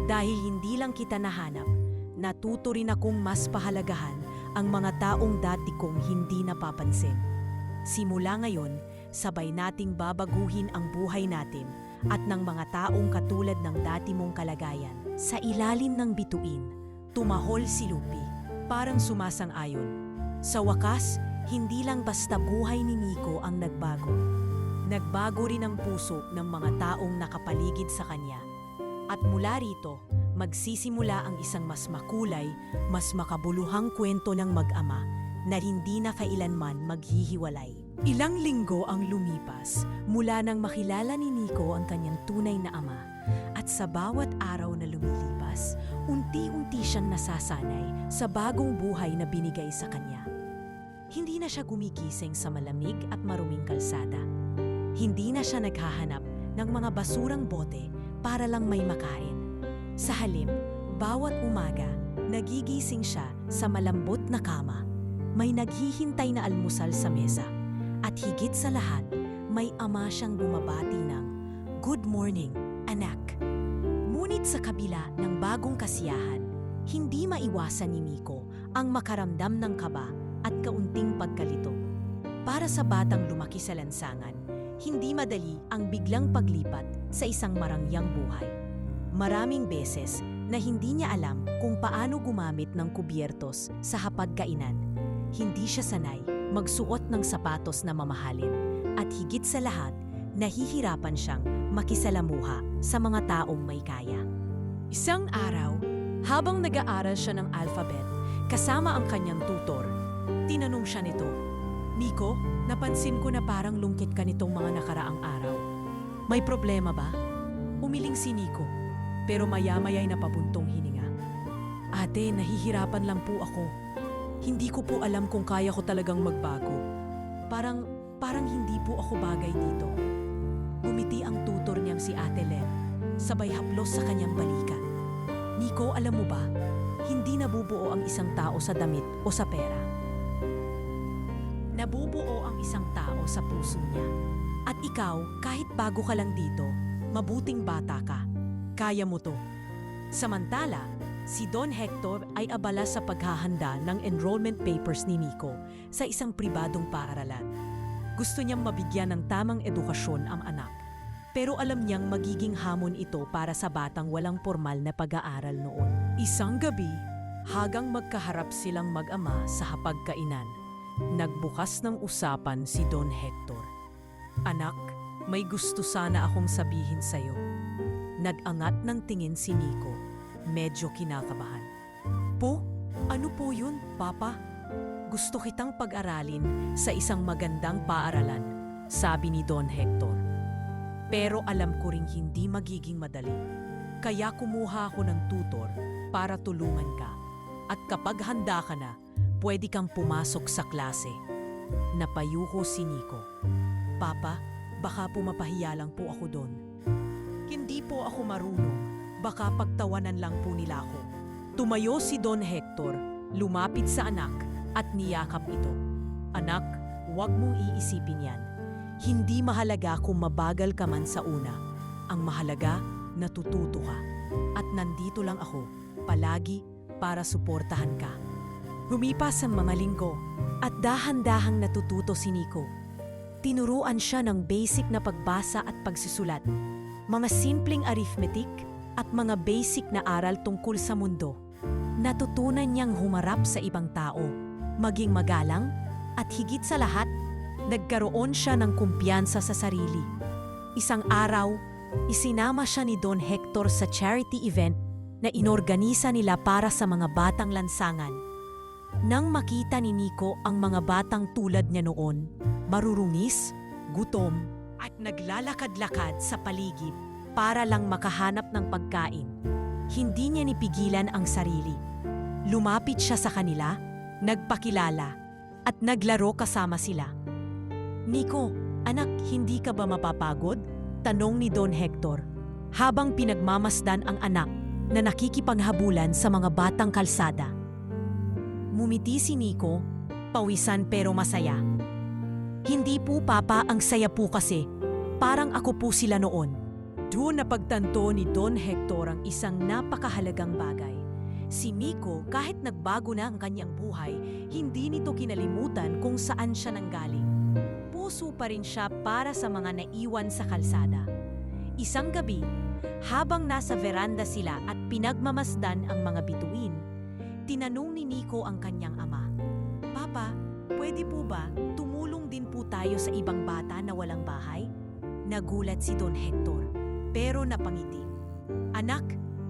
A: Dahil hindi lang kita nahanap, natuto rin akong mas pahalagahan ang mga taong dati kong hindi napapansin. Simula ngayon, sabay nating babaguhin ang buhay natin at ng mga taong katulad ng dati mong kalagayan. Sa ilalim ng bituin, tumahol si Lupi, parang sumasang-ayon. Sa wakas, hindi lang basta buhay ni Nico ang nagbago. Nagbago rin ang puso ng mga taong nakapaligid sa kanya. At mula rito, magsisimula ang isang mas makulay, mas makabuluhang kwento ng mag-ama na hindi na kailanman maghihiwalay. Ilang linggo ang lumipas mula nang makilala ni Nico ang kanyang tunay na ama. At sa bawat araw na lumilipas, unti-unti siyang nasasanay sa bagong buhay na binigay sa kanya. Hindi na siya gumigising sa malamig at maruming kalsada. Hindi na siya naghahanap ng mga basurang bote para lang may makain. Sa halip, bawat umaga, nagigising siya sa malambot na kama. May naghihintay na almusal sa mesa. At higit sa lahat, may ama siyang bumabati ng, "Good morning, anak." Ngunit sa kabila ng bagong kasiyahan, hindi maiwasan ni Nico ang makaramdam ng kaba at kaunting pagkalito. Para sa batang lumaki sa lansangan, hindi madali ang biglang paglipat sa isang marangyang buhay. Maraming beses na hindi niya alam kung paano gumamit ng kubyertos sa hapagkainan. Hindi siya sanay magsuot ng sapatos na mamahalin at higit sa lahat, nahihirapan siyang makisalamuha sa mga taong may kaya. Isang araw, habang nag-aaral siya ng alphabet kasama ang kanyang tutor, tinanong siya nito, "Nico, napansin ko na parang lungkit ka nitong mga nakaraang araw. May problema ba?" Umiling si Nico, pero maya-maya'y napabuntong hininga. "Ate, nahihirapan lang po ako. Hindi ko po alam kung kaya ko talagang magbago. Parang hindi po ako bagay dito." Gumiti ang tutor niyang si Ate Len, sabay haplos sa kanyang balikat. "Nico, alam mo ba, hindi nabubuo ang isang tao sa damit o sa pera. Nabubuo ang isang tao sa puso niya. At ikaw, kahit bago ka lang dito, mabuting bata ka. Kaya mo to." Samantala, si Don Hector ay abala sa paghahanda ng enrollment papers ni Nico sa isang pribadong paaralan. Gusto niyang mabigyan ng tamang edukasyon ang anak, pero alam niyang magiging hamon ito para sa batang walang formal na pag-aaral noon. Isang gabi, hagang magkaharap silang mag-ama sa hapagkainan, nagbukas ng usapan si Don Hector. "Anak, may gusto sana akong sabihin sa'yo." Nag-angat ng tingin si Nico, medyo kinakabahan. "Po? Ano po yun, Papa?" "Gusto kitang pag-aralin sa isang magandang paaralan," sabi ni Don Hector. "Pero alam ko ring hindi magiging madali. Kaya kumuha ako ng tutor para tulungan ka. At kapag handa ka na, pwede kang pumasok sa klase." Napayuko si Nico. "Papa, baka po mapahiya lang po ako doon." "Hindi po ako marunong. Baka pagtawanan lang po nila ako." Tumayo si Don Hector, lumapit sa anak at niyakap ito. "Anak, huwag mong iisipin yan. Hindi mahalaga kung mabagal ka man sa una. Ang mahalaga, natututo ka. At nandito lang ako, palagi, para suportahan ka." Lumipas ang mga linggo at dahan-dahang natututo si Nico. Tinuruan siya ng basic na pagbasa at pagsusulat, mga simpleng arithmetic at mga basic na aral tungkol sa mundo. Natutunan niyang humarap sa ibang tao, maging magalang At higit sa lahat, nagkaroon siya ng kumpiyansa sa sarili. Isang araw, isinama siya ni Don Hector sa charity event na inorganisa nila para sa mga batang lansangan. Nang makita ni Nico ang mga batang tulad niya noon, marurungis, gutom, at naglalakad-lakad sa paligid para lang makahanap ng pagkain, hindi niya nipigilan ang sarili. Lumapit siya sa kanila, nagpakilala, at naglaro kasama sila. "Nico, anak, hindi ka ba mapapagod?" tanong ni Don Hector, habang pinagmamasdan ang anak na nakikipaghabulan sa mga batang kalsada. Mumiti si Nico, pawisan pero masaya. "Hindi po, Papa, ang saya po kasi. Parang ako po sila noon." Doon napagtanto ni Don Hector ang isang napakahalagang bagay. Si Nico, kahit nagbago na ang kanyang buhay, hindi nito kinalimutan kung saan siya nanggaling. Puso pa rin siya para sa mga naiwan sa kalsada. Isang gabi, habang nasa veranda sila at pinagmamasdan ang mga bituin, tinanong ni Nico ang kanyang ama, "Papa, pwede po ba tumulong din po tayo sa ibang bata na walang bahay?" Nagulat si Don Hector, pero napangiti. "Anak,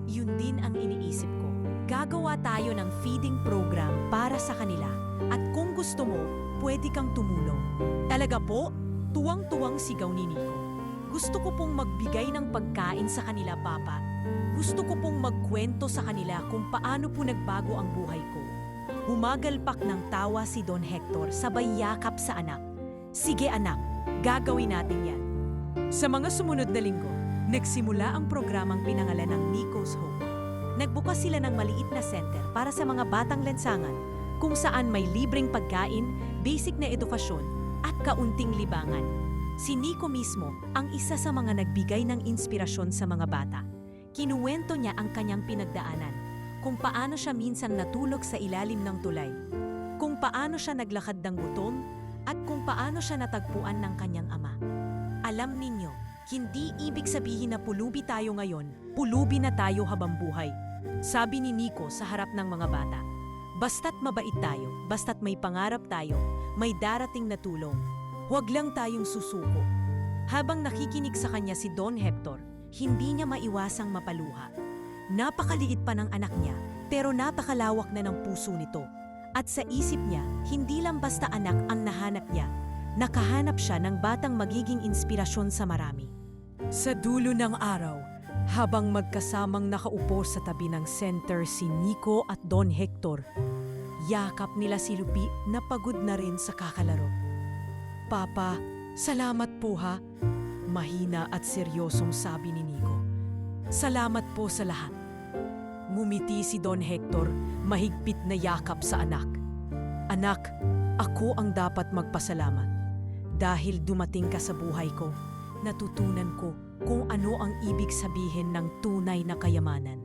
A: yun din ang iniisip ko. Gagawa tayo ng feeding program para sa kanila at kung gusto mo, pwede kang tumulong." "Talaga po?" Tuwang-tuwang sigaw ni Nico. "Gusto ko pong magbigay ng pagkain sa kanila, Papa. Gusto ko pong magkwento sa kanila kung paano po nagbago ang buhay ko." Humagalpak ng tawa si Don Hector sabay yakap sa anak. "Sige anak, gagawin natin yan." Sa mga sumunod na linggo, nagsimula ang programang pinangalan ng Nico's Home. Nagbukas sila ng maliit na center para sa mga batang lansangan kung saan may libreng pagkain, basic na edukasyon at kaunting libangan. Si Nico mismo ang isa sa mga nagbigay ng inspirasyon sa mga bata. Kinuwento niya ang kanyang pinagdaanan, kung paano siya minsan natulog sa ilalim ng tulay, kung paano siya naglakad ng gutom, at kung paano siya natagpuan ng kanyang ama. Alam ninyo, hindi ibig sabihin na pulubi tayo ngayon, pulubi na tayo habang buhay. Sabi ni Nico sa harap ng mga bata, "Basta't mabait tayo, basta't may pangarap tayo, may darating na tulong. Huwag lang tayong susuko." Habang nakikinig sa kanya si Don Hector, hindi niya maiwasang mapaluha. Napakaliit pa ng anak niya, pero napakalawak na ng puso nito. At sa isip niya, hindi lang basta anak ang nahanap niya, nakahanap siya ng batang magiging inspirasyon sa marami. Sa dulo ng araw, habang magkasamang nakaupo sa tabi ng center si Nico at Don Hector, yakap nila si Lupi na pagod na rin sa kakalaro. "Papa, salamat po ha," mahina at seryosong sabi ni Nico. "Salamat po sa lahat." Ngumiti si Don Hector, mahigpit na yakap sa anak. "Anak, ako ang dapat magpasalamat. Dahil dumating ka sa buhay ko, natutunan ko kung ano ang ibig sabihin ng tunay na kayamanan."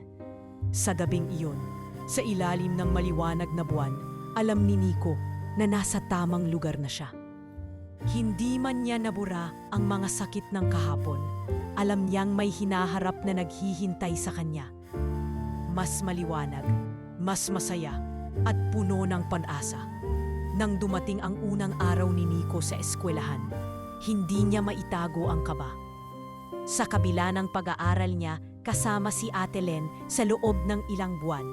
A: Sa gabing iyon, sa ilalim ng maliwanag na buwan, alam ni Nico na nasa tamang lugar na siya. Hindi man niya nabura ang mga sakit ng kahapon, alam niyang may hinaharap na naghihintay sa kanya. Mas maliwanag, mas masaya, at puno ng pag-asa. Nang dumating ang unang araw ni Nico sa eskwelahan, hindi niya maitago ang kaba. Sa kabila ng pag-aaral niya kasama si Ate Len sa loob ng ilang buwan,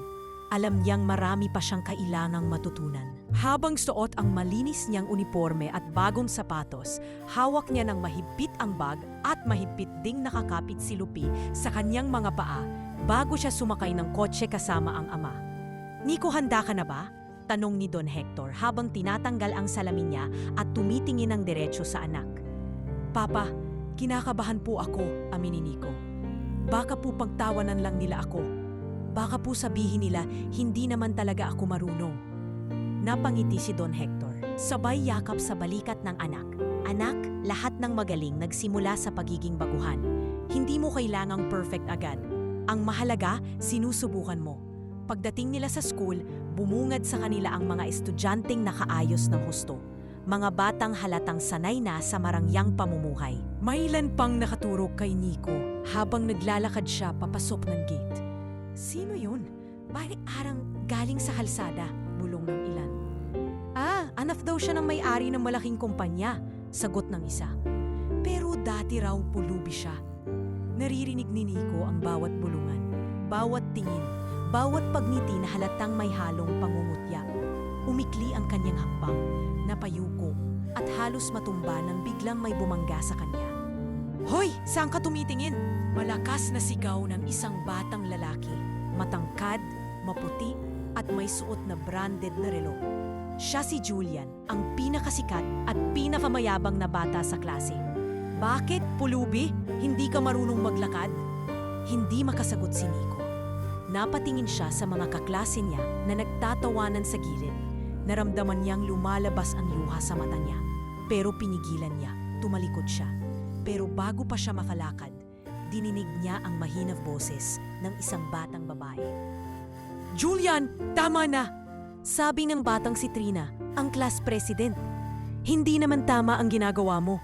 A: alam niyang marami pa siyang kailangang matutunan. Habang suot ang malinis niyang uniforme at bagong sapatos, hawak niya ng mahigpit ang bag at mahigpit ding nakakapit si Lupi sa kanyang mga paa bago siya sumakay ng kotse kasama ang ama. "Nico, handa ka na ba?" tanong ni Don Hector habang tinatanggal ang salamin niya at tumitingin ng diretso sa anak. "Papa, kinakabahan po ako," aminin ni Nico. "Baka po pagtawanan lang nila ako. Baka po sabihin nila hindi naman talaga ako marunong." Napangiti si Don Hector, sabay yakap sa balikat ng anak. "Anak, lahat ng magaling nagsimula sa pagiging baguhan. Hindi mo kailangang perfect agad. Ang mahalaga, sinusubukan mo. Pagdating nila sa school, bumungad sa kanila ang mga estudyanteng nakaayos ng husto. Mga batang halatang sanay na sa marangyang pamumuhay." Mailan pang nakaturok kay Nico habang naglalakad siya papasok ng gate. "Sino yun? Bakit arang galing sa kalsada?" bulong ng ilan. Anak daw siya ng may-ari ng malaking kumpanya, sagot ng isa. Pero dati raw pulubi siya. Naririnig ni Nico ang bawat bulungan, bawat tingin, bawat pagngiti na halatang may halong pangungutya. Umikli ang kanyang hakbang, napayuko, at halos matumba nang biglang may bumangga sa kanya. Hoy! Saan ka tumitingin? Malakas na sigaw ng isang batang lalaki. Matangkad, maputi, at may suot na branded na relo. Siya si Julian, ang pinakasikat at pinakamayabang na bata sa klase. Bakit, pulubi? Hindi ka marunong maglakad? Hindi makasagot si Nico. Napatingin siya sa mga kaklase niya na nagtatawanan sa gilid. Naramdaman niyang lumalabas ang luha sa mata niya. Pero pinigilan niya, tumalikod siya. Pero bago pa siya makalakad, dininig niya ang mahinang boses ng isang batang babae. Julian, tama na! Sabi ng batang si Trina, ang class president. Hindi naman tama ang ginagawa mo.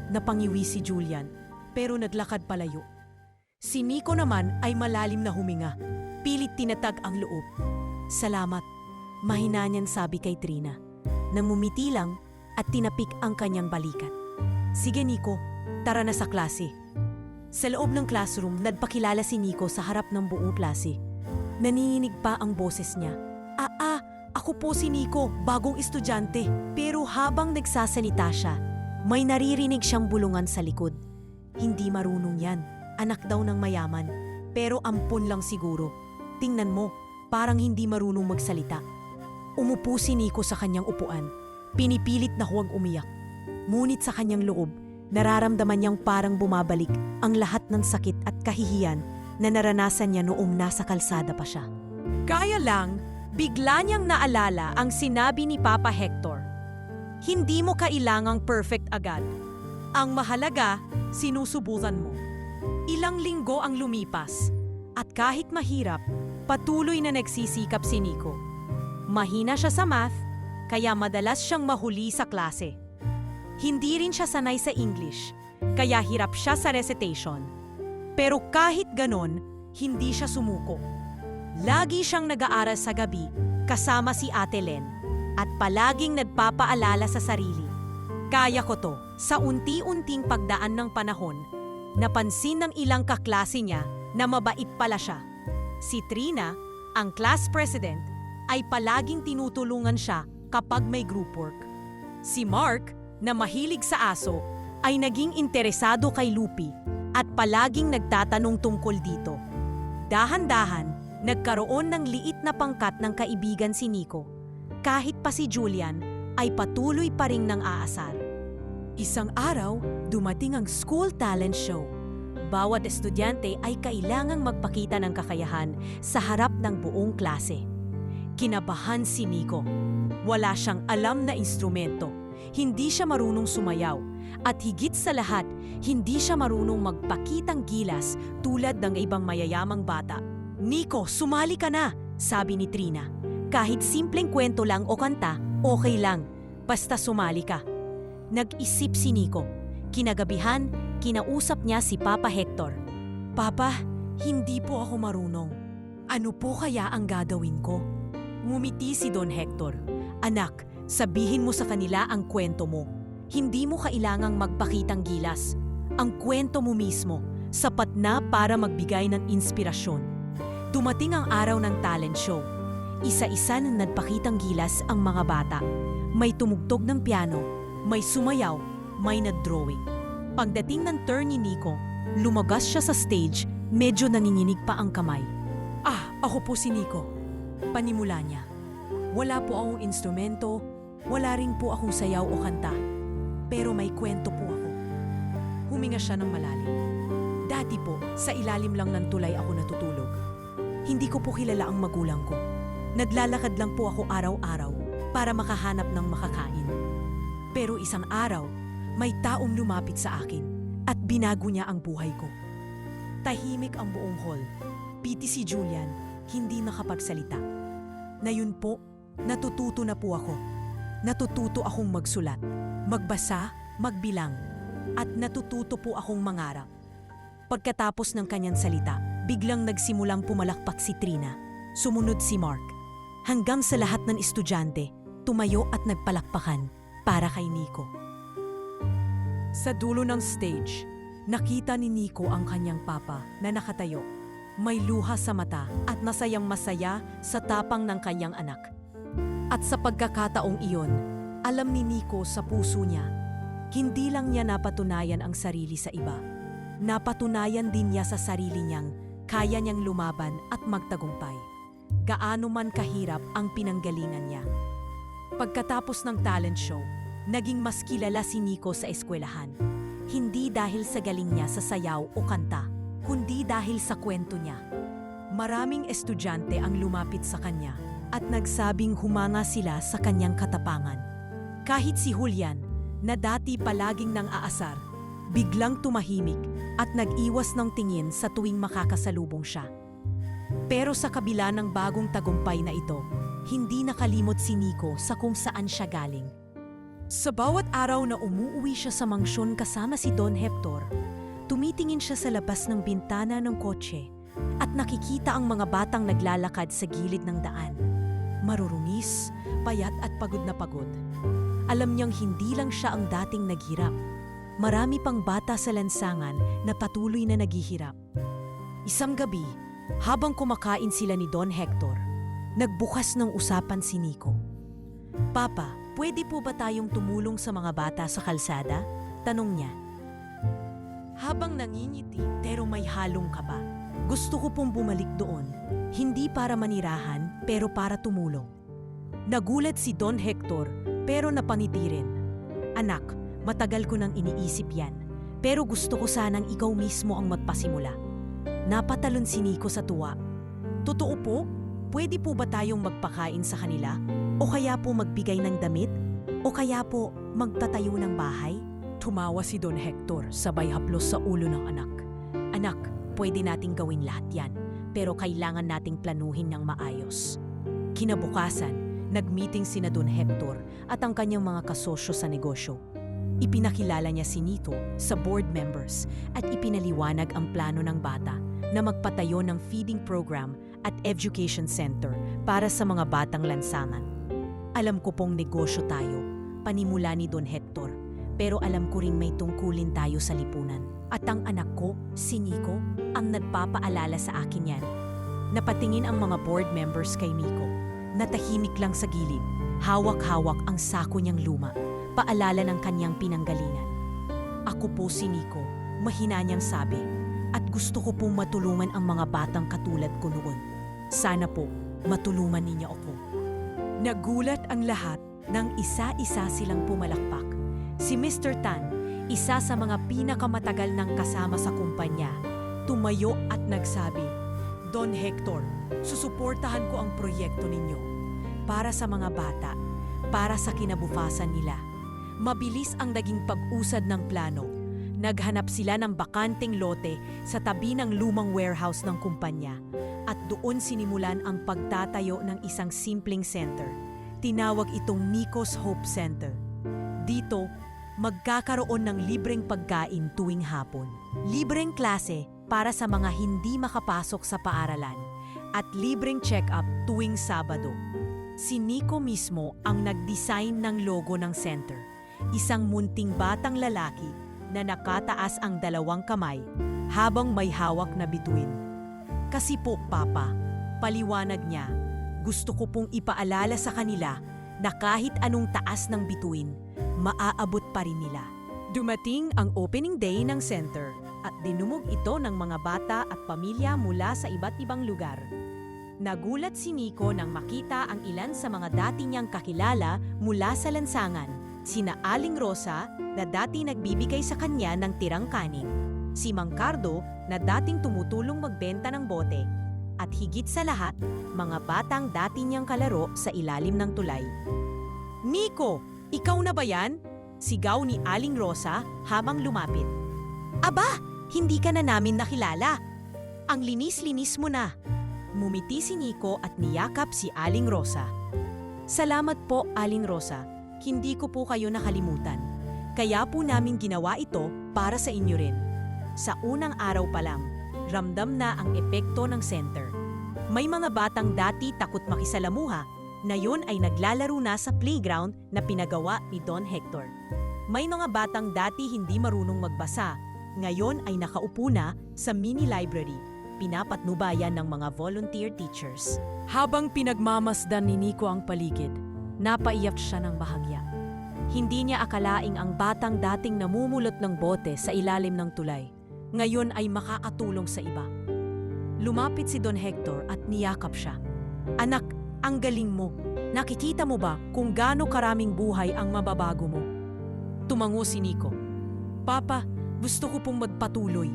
A: Napangiwi si Julian, pero naglakad palayo. Si Nico naman ay malalim na huminga. Pilit tinatag ang loob. Salamat, mahina niyan sabi kay Trina. Nangumiti lang at tinapik ang kanyang balikat. Sige Nico, tara na sa klase. Sa loob ng classroom, nagpakilala si Nico sa harap ng buong klase. Nanginginig pa ang boses niya. Ako po si Nico, bagong estudyante. Pero habang nagsasalita siya, may naririnig siyang bulungan sa likod. Hindi marunong yan, anak daw ng mayaman. Pero ampon lang siguro. Tingnan mo, parang hindi marunong magsalita. Umupo si Nico sa kanyang upuan. Pinipilit na huwag umiyak. Ngunit sa kanyang loob, nararamdaman niyang parang bumabalik ang lahat ng sakit at kahihiyan na naranasan niya noong nasa kalsada pa siya. Kaya lang, bigla niyang naalala ang sinabi ni Papa Hector. Hindi mo kailangang perfect agad. Ang mahalaga, sinusubukan mo. Ilang linggo ang lumipas at kahit mahirap, patuloy na nagsisikap si Nico. Mahina siya sa math, kaya madalas siyang mahuli sa klase. Hindi rin siya sanay sa English, kaya hirap siya sa recitation. Pero kahit ganon, hindi siya sumuko. Lagi siyang nag-aaral sa gabi kasama si Ate Len at palaging nagpapaalala sa sarili. Kaya ko to. Sa unti-unting pagdaan ng panahon, napansin ng ilang kaklase niya na mabait pala siya. Si Trina, ang class president, ay palaging tinutulungan siya kapag may group work. Si Mark, na mahilig sa aso, ay naging interesado kay Lupi at palaging nagtatanong tungkol dito. Dahan-dahan, nagkaroon ng liit na pangkat ng kaibigan si Nico. Kahit pa si Julian ay patuloy pa ring nang aasar. Isang araw, dumating ang school talent show. Bawat estudyante ay kailangang magpakita ng kakayahan sa harap ng buong klase. Kinabahan si Nico. Wala siyang alam na instrumento. Hindi siya marunong sumayaw. At higit sa lahat, hindi siya marunong magpakitang gilas tulad ng ibang mayayamang bata. Nico, sumali ka na, sabi ni Trina. Kahit simpleng kwento lang o kanta, okay lang. Basta sumali ka. Nag-isip si Nico. Kinagabihan, kinausap niya si Papa Hector. Papa, hindi po ako marunong. Ano po kaya ang gagawin ko? Ngumiti si Don Hector. Anak, sabihin mo sa kanila ang kwento mo. Hindi mo kailangang magpakitang gilas. Ang kwento mo mismo, sapat na para magbigay ng inspirasyon. Dumating ang araw ng talent show. Isa-isa na nagpakitang gilas ang mga bata. May tumugtog ng piano, may sumayaw, may nag-drawing. Pagdating ng turn ni Nico, lumagas siya sa stage, medyo nanginginig pa ang kamay. Ako po si Nico. Panimula niya. Wala po akong instrumento, wala rin po akong sayaw o kanta. Pero may kwento po ako. Huminga siya ng malalim. Dati po, sa ilalim lang ng tulay ako natutulog. Hindi ko po kilala ang magulang ko. Naglalakad lang po ako araw-araw para makahanap ng makakain. Pero isang araw, may taong lumapit sa akin at binago niya ang buhay ko. Tahimik ang buong hall. Piti si Julian, hindi nakapagsalita. Ngayon po, natututo na po ako. Natututo akong magsulat, magbasa, magbilang, at natututo po akong mangarap. Pagkatapos ng kanyang salita, biglang nagsimulang pumalakpak si Trina. Sumunod si Mark. Hanggang sa lahat ng estudyante, tumayo at nagpalakpakan para kay Nico. Sa dulo ng stage, nakita ni Nico ang kanyang papa na nakatayo. May luha sa mata at masayang masaya sa tapang ng kanyang anak. At sa pagkakataong iyon, alam ni Nico sa puso niya, hindi lang niya napatunayan ang sarili sa iba. Napatunayan din niya sa sarili niyang kaya niyang lumaban at magtagumpay. Gaano man kahirap ang pinanggalingan niya. Pagkatapos ng talent show, naging mas kilala si Nico sa eskwelahan. Hindi dahil sa galing niya sa sayaw o kanta, kundi dahil sa kwento niya. Maraming estudyante ang lumapit sa kanya at nagsabing humanga sila sa kanyang katapangan. Kahit si Julian, na dati palaging nang aasar, biglang tumahimik at nag-iwas ng tingin sa tuwing makakasalubong siya. Pero sa kabila ng bagong tagumpay na ito, hindi nakalimot si Nico sa kung saan siya galing. Sa bawat araw na umuuwi siya sa mangsyon kasama si Don Hector, tumitingin siya sa labas ng bintana ng kotse at nakikita ang mga batang naglalakad sa gilid ng daan. Marurungis, payat at pagod na pagod. Alam niyang hindi lang siya ang dating naghirap. Marami pang bata sa lansangan na patuloy na naghihirap. Isang gabi, habang kumakain sila ni Don Hector, nagbukas ng usapan si Nico. "Papa, pwede po ba tayong tumulong sa mga bata sa kalsada?" tanong niya. Habang nangingiti pero may halong kaba, "Gusto ko pong bumalik doon, hindi para manirahan pero para tumulong." Nagulat si Don Hector pero napangiti rin. "Anak, matagal ko nang iniisip yan, pero gusto ko sanang ikaw mismo ang magpasimula." Napatalon si Nico sa tuwa. "Totoo po? Pwede po ba tayong magpakain sa kanila? O kaya po magbigay ng damit? O kaya po magtatayo ng bahay?" Tumawa si Don Hector sabay haplos sa ulo ng anak. "Anak, pwede nating gawin lahat yan, pero kailangan nating planuhin ng maayos." Kinabukasan, nag-meeting sina Don Hector at ang kanyang mga kasosyo sa negosyo. Ipinakilala niya si Nico sa board members at ipinaliwanag ang plano ng bata na magpatayo ng feeding program at education center para sa mga batang lansangan. "Alam ko pong negosyo tayo," panimula ni Don Hector, "pero alam ko ring may tungkulin tayo sa lipunan. At ang anak ko, si Nico, ang nagpapaalala sa akin yan." Napatingin ang mga board members kay Nico. Natahimik lang sa gilid, hawak-hawak ang sako niyang luma, paalala ng kanyang pinanggalingan. "Ako po si Nico," mahina niyang sabi, "at gusto ko pong matulungan ang mga batang katulad ko noon. Sana po matulungan ninyo ako." Nagulat ang lahat nang isa-isa silang pumalakpak. Si Mr. Tan, isa sa mga pinakamatagal ng kasama sa kumpanya, tumayo at nagsabi, "Don Hector, susuportahan ko ang proyekto ninyo. Para sa mga bata, para sa kinabukasan nila." Mabilis ang naging pag-usad ng plano. Naghanap sila ng bakanteng lote sa tabi ng lumang warehouse ng kumpanya at doon sinimulan ang pagtatayo ng isang simpleng center. Tinawag itong Nico's Hope Center. Dito, magkakaroon ng libreng pagkain tuwing hapon, libreng klase para sa mga hindi makapasok sa paaralan, at libreng check-up tuwing Sabado. Si Nico mismo ang nag-design ng logo ng center, isang munting batang lalaki na nakataas ang dalawang kamay habang may hawak na bituin. "Kasi po, Papa," paliwanag niya, "gusto ko pong ipaalala sa kanila na kahit anong taas ng bituin, maaabot pa rin nila." Dumating ang opening day ng center at dinumog ito ng mga bata at pamilya mula sa iba't ibang lugar. Nagulat si Nico nang makita ang ilan sa mga dati niyang kakilala mula sa lansangan, sina Aling Rosa na dati nagbibigay sa kanya ng tirang kanin, si Mang Cardo na dating tumutulong magbenta ng bote, at higit sa lahat, mga batang dati niyang kalaro sa ilalim ng tulay. "Nico, ikaw na ba yan?" sigaw ni Aling Rosa habang lumapit. "Aba, hindi ka na namin nakilala. Ang linis-linis mo na." Mumiti si Nico at niyakap si Aling Rosa. "Salamat po, Aling Rosa. Hindi ko po kayo nakalimutan. Kaya po namin ginawa ito para sa inyo rin." Sa unang araw pa lang, ramdam na ang epekto ng center. May mga batang dati takot makisalamuha, Ngayon ay naglalaro na sa playground na pinagawa ni Don Hector. May mga batang dati hindi marunong magbasa, ngayon ay nakaupo na sa mini library, pinapatnubayan ng mga volunteer teachers. Habang pinagmamasdan ni Nico ang paligid, napaiyak siya ng bahagya. Hindi niya akalaing ang batang dating namumulot ng bote sa ilalim ng tulay, ngayon ay makakatulong sa iba. Lumapit si Don Hector at niyakap siya. Anak, ang galing mo. Nakikita mo ba kung gaano karaming buhay ang mababago mo? Tumango si Nico. Papa, gusto ko pong magpatuloy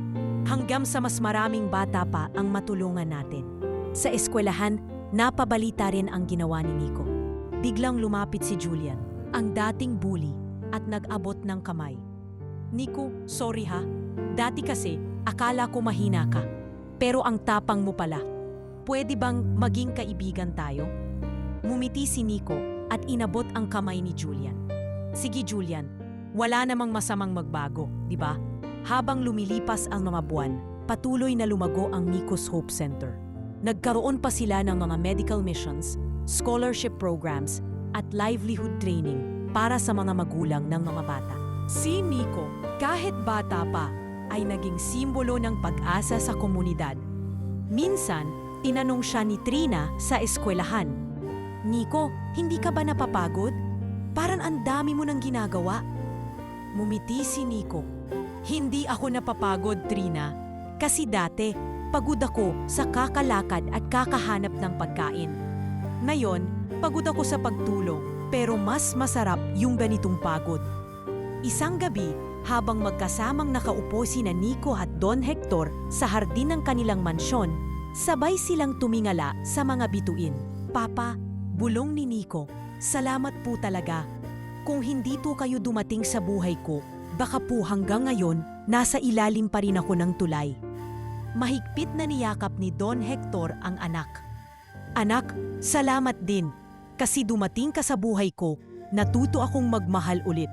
A: hanggang sa mas maraming bata pa ang matulungan natin. Sa eskwelahan, napabalita rin ang ginawa ni Nico. Biglang lumapit si Julian, ang dating bully, at nag-abot ng kamay. Nico, sorry ha. Dati kasi, akala ko mahina ka. Pero ang tapang mo pala. Pwede bang maging kaibigan tayo? Ngumiti si Nico at inabot ang kamay ni Julian. Sige Julian, wala namang masamang magbago, di ba? Habang lumilipas ang mga buwan, patuloy na lumago ang Nico's Hope Center. Nagkaroon pa sila ng mga medical missions, scholarship programs, at livelihood training para sa mga magulang ng mga bata. Si Nico, kahit bata pa, ay naging simbolo ng pag-asa sa komunidad. Minsan, tinanong siya ni Trina sa eskwelahan, Nico, hindi ka ba napapagod? Parang ang dami mo nang ginagawa. Mumiti si Nico. Hindi ako napapagod, Trina. Kasi dati, pagod ako sa kakalakad at kakahanap ng pagkain. Ngayon, pagod ako sa pagtulong, pero mas masarap yung ganitong pagod. Isang gabi, habang magkasamang nakaupo sina Nico at Don Hector sa hardin ng kanilang mansyon, sabay silang tumingala sa mga bituin. Papa, bulong ni Nico, salamat po talaga. Kung hindi to kayo dumating sa buhay ko, baka po hanggang ngayon, nasa ilalim pa rin ako ng tulay. Mahigpit na niyakap ni Don Hector ang anak. Anak, salamat din. Kasi dumating ka sa buhay ko, natuto akong magmahal ulit.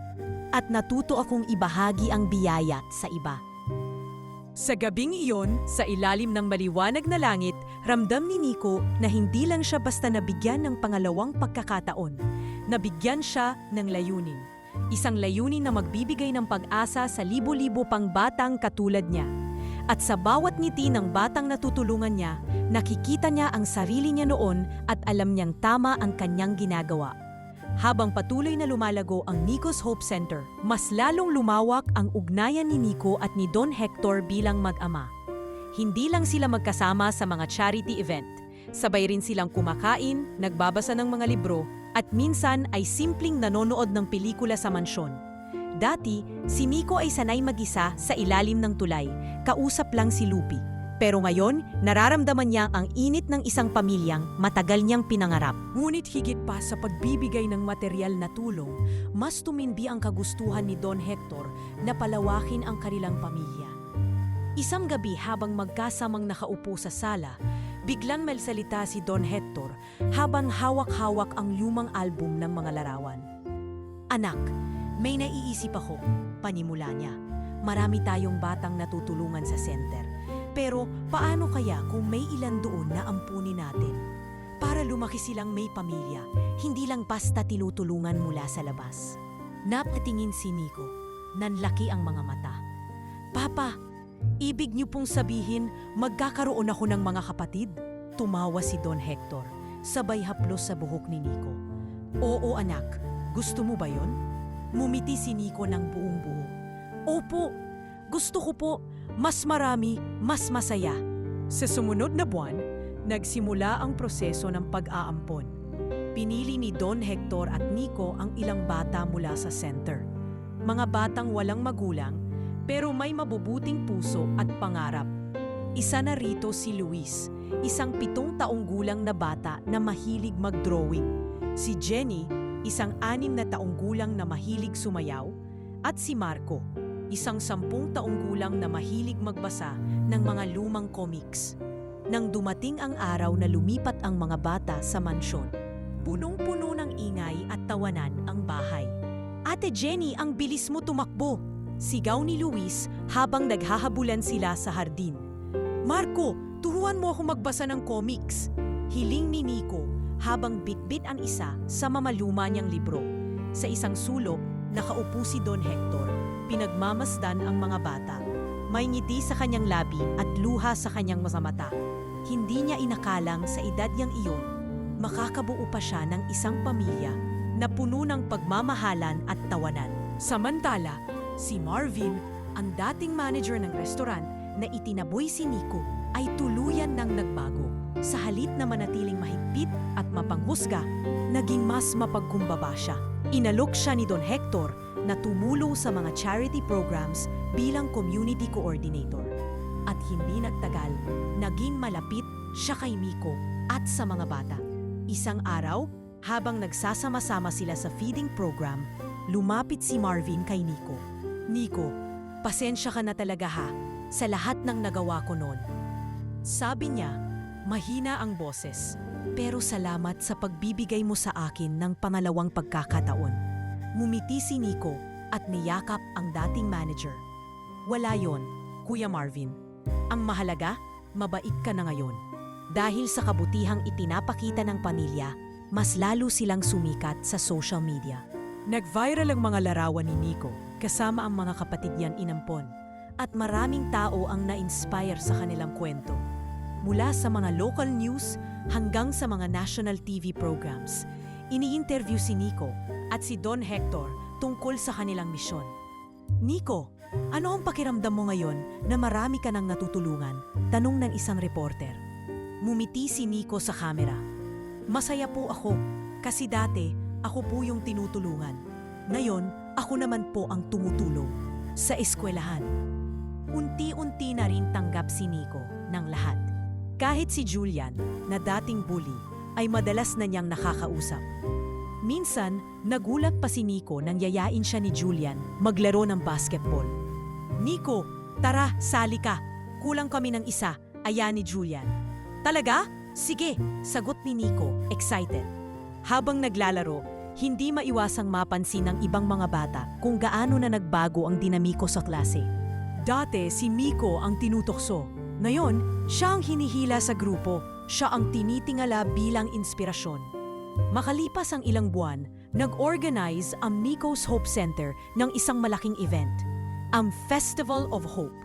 A: At natuto akong ibahagi ang biyaya sa iba. Sa gabing iyon, sa ilalim ng maliwanag na langit, ramdam ni Nico na hindi lang siya basta nabigyan ng pangalawang pagkakataon. Nabigyan siya ng layunin. Isang layunin na magbibigay ng pag-asa sa libo-libo pang batang katulad niya. At sa bawat ngiti ng batang natutulungan niya, nakikita niya ang sarili niya noon at alam niyang tama ang kanyang ginagawa. Habang patuloy na lumalago ang Nico's Hope Center, mas lalong lumawak ang ugnayan ni Nico at ni Don Hector bilang mag-ama. Hindi lang sila magkasama sa mga charity event. Sabay rin silang kumakain, nagbabasa ng mga libro, at minsan ay simpleng nanonood ng pelikula sa mansyon. Dati, si Nico ay sanay mag-isa sa ilalim ng tulay, kausap lang si Lupi. Pero ngayon, nararamdaman niya ang init ng isang pamilyang matagal niyang pinangarap. Ngunit higit pa sa pagbibigay ng material na tulong, mas tumindi ang kagustuhan ni Don Hector na palawakin ang kanilang pamilya. Isang gabi habang magkasamang nakaupo sa sala, biglang magsalita si Don Hector habang hawak-hawak ang lumang album ng mga larawan. Anak, may naiisip ako, panimula niya. Marami tayong batang natutulungan sa center. Pero paano kaya kung may ilan doon na ampunin natin? Para lumaki silang may pamilya, hindi lang basta tinutulungan mula sa labas. Napatingin si Nico, nanlaki ang mga mata. Papa, ibig niyo pong sabihin magkakaroon ako ng mga kapatid? Tumawa si Don Hector, sabay haplos sa buhok ni Nico. Oo anak, gusto mo ba yon? Mumiti si Nico ng buong buo. Opo, gusto ko po. Mas marami, mas masaya. Sa sumunod na buwan, nagsimula ang proseso ng pag-aampon. Pinili ni Don Hector at Nico ang ilang bata mula sa center. Mga batang walang magulang, pero may mabubuting puso at pangarap. Isa na rito si Luis, isang 7 taong gulang na bata na mahilig mag-drawing. Si Jenny, isang 6 na taong gulang na mahilig sumayaw. At si Marco, isang 10 taong gulang na mahilig magbasa ng mga lumang comics. Nang dumating ang araw na lumipat ang mga bata sa mansyon, punong-puno ng ingay at tawanan ang bahay. Ate Jenny, ang bilis mo tumakbo! Sigaw ni Luis habang naghahabulan sila sa hardin. Marco, turuan mo ako magbasa ng comics! Hiling ni Nico habang bitbit ang isa sa mamaluma niyang libro. Sa isang sulok, nakaupo si Don Hector. Pinagmamasdan ang mga bata. May ngiti sa kanyang labi at luha sa kanyang mga mata. Hindi niya inakalang sa edad niyang iyon, makakabuo pa siya ng isang pamilya na puno ng pagmamahalan at tawanan. Samantala, si Marvin, ang dating manager ng restaurant na itinaboy si Nico, ay tuluyan nang nagbago. Sa halip na manatiling mahigpit at mapanghusga, naging mas mapagkumbaba siya. Inalok siya ni Don Hector na tumulong sa mga charity programs bilang community coordinator. At hindi nagtagal, naging malapit siya kay Nico at sa mga bata. Isang araw, habang nagsasama-sama sila sa feeding program, lumapit si Marvin kay Nico. Nico, pasensya ka na talaga ha, sa lahat ng nagawa ko noon. Sabi niya, mahina ang boses, pero salamat sa pagbibigay mo sa akin ng pangalawang pagkakataon. Mumiti si Nico at niyakap ang dating manager. Wala yon, Kuya Marvin. Ang mahalaga, mabait ka na ngayon. Dahil sa kabutihang ipinapakita ng pamilya, mas lalo silang sumikat sa social media. Nag-viral ang mga larawan ni Nico kasama ang mga kapatid niyan inampon at maraming tao ang na-inspire sa kanilang kwento. Mula sa mga local news hanggang sa mga national TV programs, ini-interview si Nico at si Don Hector tungkol sa kanilang misyon. Nico, ano ang pakiramdam mo ngayon na marami ka nang natutulungan? Tanong ng isang reporter. Mumiti si Nico sa kamera. Masaya po ako kasi dati ako po yung tinutulungan. Ngayon, ako naman po ang tumutulong sa eskwelahan. Unti-unti na rin tanggap si Nico ng lahat. Kahit si Julian, na dating bully, ay madalas na niyang nakakausap. Minsan, nagulat pa si Nico nang yayain siya ni Julian maglaro ng basketball. Nico, tara, sali ka. Kulang kami ng isa, aya ni Julian. Talaga? Sige, sagot ni Nico, excited. Habang naglalaro, hindi maiwasang mapansin ng ibang mga bata kung gaano na nagbago ang dinamiko sa klase. Dati si Nico ang tinutokso. Ngayon, siya ang hinihila sa grupo. Siya ang tinitingala bilang inspirasyon. Makalipas ang ilang buwan, nag-organize ang Nico's Hope Center ng isang malaking event, ang Festival of Hope.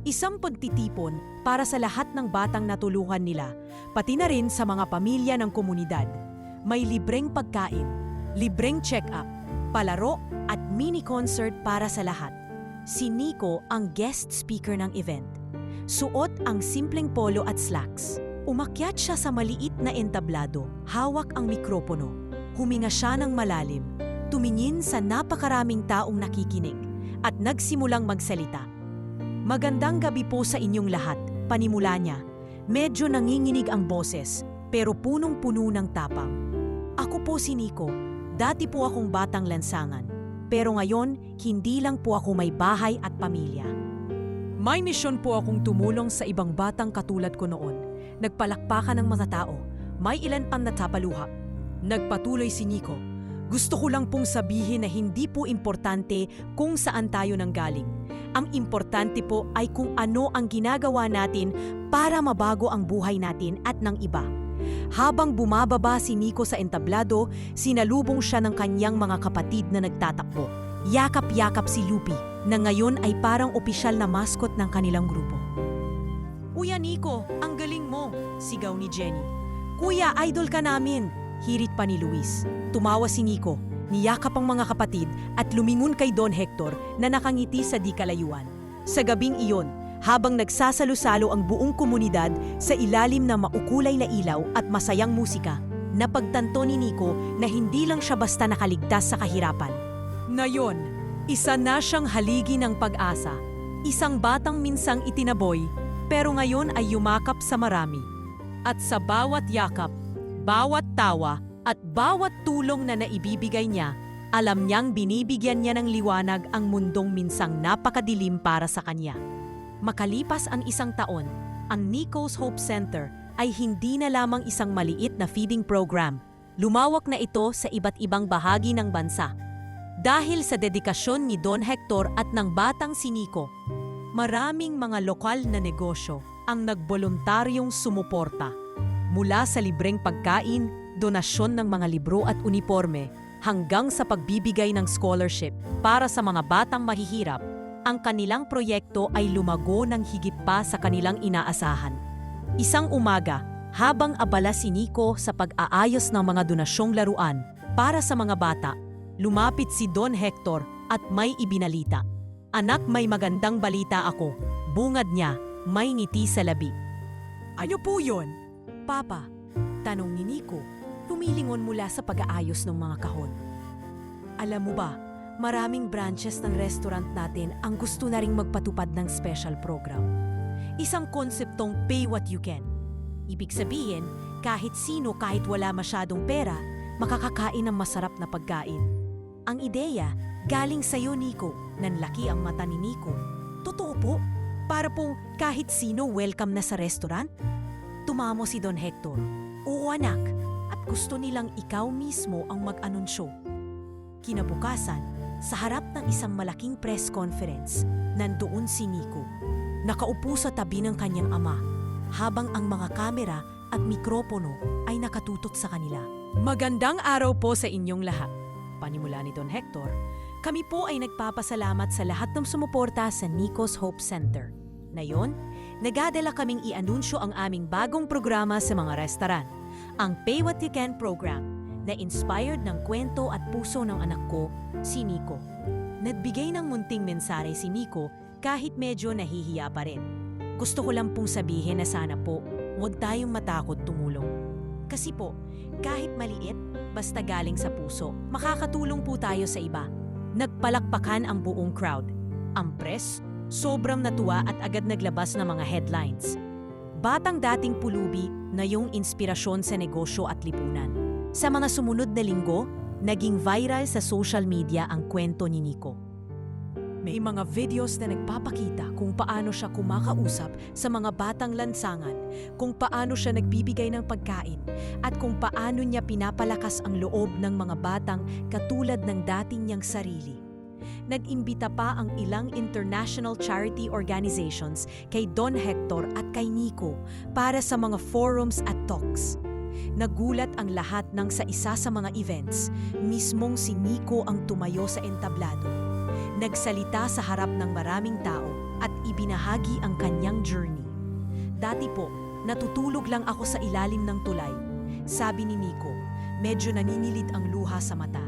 A: Isang pagtitipon para sa lahat ng batang natulungan nila, pati na rin sa mga pamilya ng komunidad. May libreng pagkain, libreng check-up, palaro at mini-concert para sa lahat. Si Nico ang guest speaker ng event. Suot ang simpleng polo at slacks. Umakyat siya sa maliit na entablado, hawak ang mikropono. Huminga siya ng malalim, tumingin sa napakaraming taong nakikinig, at nagsimulang magsalita. Magandang gabi po sa inyong lahat, panimula niya. Medyo nanginginig ang boses, pero punong-puno ng tapang. Ako po si Nico, dati po akong batang lansangan. Pero ngayon, hindi lang po ako may bahay at pamilya. May misyon po akong tumulong sa ibang batang katulad ko noon. Nagpalakpakan ng mga tao, may ilan pang natapaluha. Nagpatuloy si Nico. Gusto ko lang pong sabihin na hindi po importante kung saan tayo nanggaling. Ang importante po ay kung ano ang ginagawa natin para mabago ang buhay natin at ng iba. Habang bumababa si Nico sa entablado, sinalubong siya ng kanyang mga kapatid na nagtatakbo. Yakap-yakap si Lupi, na ngayon ay parang opisyal na mascot ng kanilang grupo. Kuya Nico, ang galing mo, sigaw ni Jenny. Kuya, idol ka namin, hirit pa ni Luis. Tumawa si Nico, niyakap ang mga kapatid at lumingon kay Don Hector na nakangiti sa di kalayuan. Sa gabing iyon, habang nagsasalo-salo ang buong komunidad sa ilalim ng maukulay na ilaw at masayang musika, napagtanto ni Nico na hindi lang siya basta nakaligtas sa kahirapan. Ngayon, isa na siyang haligi ng pag-asa, isang batang minsang itinaboy, pero ngayon ay yumakap sa marami. At sa bawat yakap, bawat tawa at bawat tulong na naibibigay niya, alam niyang binibigyan niya ng liwanag ang mundong minsang napakadilim para sa kanya. Makalipas ang isang taon, ang Nico's Hope Center ay hindi na lamang isang maliit na feeding program. Lumawak na ito sa iba't ibang bahagi ng bansa. Dahil sa dedikasyon ni Don Hector at ng batang si Nico, maraming mga lokal na negosyo ang nagboluntaryong sumuporta. Mula sa libreng pagkain, donasyon ng mga libro at uniforme, hanggang sa pagbibigay ng scholarship para sa mga batang mahihirap, ang kanilang proyekto ay lumago ng higit pa sa kanilang inaasahan. Isang umaga, habang abala si Nico sa pag-aayos ng mga donasyong laruan para sa mga bata, lumapit si Don Hector at may ibinalita. "Anak, may magandang balita ako." Bungad niya, may ngiti sa labi. "Ano po yun?" "Papa," tanong ni Nico, tumilingon mula sa pag-aayos ng mga kahon. "Alam mo ba, maraming branches ng restaurant natin ang gusto na ring magpatupad ng special program. Isang konseptong pay what you can. Ibig sabihin, kahit sino kahit wala masyadong pera, makakakain ng masarap na pagkain. Ang ideya, galing sa'yo, Nico." Nanlaki ang mata ni Nico. "Totoo po? Para pong kahit sino welcome na sa restaurant?" Tumamo si Don Hector. "Oo anak, at gusto nilang ikaw mismo ang mag-anunsyo." Kinabukasan, sa harap ng isang malaking press conference, nandoon si Nico. Nakaupo sa tabi ng kanyang ama, habang ang mga kamera at mikropono ay nakatutok sa kanila. "Magandang araw po sa inyong lahat." Panimula ni Don Hector, "Kami po ay nagpapasalamat sa lahat ng sumuporta sa Nico's Hope Center. Ngayon, nagadala kaming i-anunsyo ang aming bagong programa sa mga restaurant, ang Pay What You Can program, na inspired ng kwento at puso ng anak ko, si Nico." Nagbigay ng munting mensahe si Nico kahit medyo nahihiya pa rin. "Gusto ko lang pong sabihin na sana po, huwag tayong matakot tumulong. Kasi po, kahit maliit, basta galing sa puso, makakatulong po tayo sa iba." Nagpalakpakan ang buong crowd. Ang press, sobrang natuwa at agad naglabas ng mga headlines. Batang dating pulubi na yung inspirasyon sa negosyo at lipunan. Sa mga sumunod na linggo, naging viral sa social media ang kwento ni Nico. May mga videos na nagpapakita kung paano siya kumakausap sa mga batang lansangan, kung paano siya nagbibigay ng pagkain, at kung paano niya pinapalakas ang loob ng mga batang katulad ng dating niyang sarili. Nag-imbita pa ang ilang international charity organizations kay Don Hector at kay Nico para sa mga forums at talks. Nagulat ang lahat nang sa isa sa mga events, mismong si Nico ang tumayo sa entablado. Nagsalita sa harap ng maraming tao at ibinahagi ang kanyang journey. "Dati po, natutulog lang ako sa ilalim ng tulay," sabi ni Nico, medyo naninilid ang luha sa mata.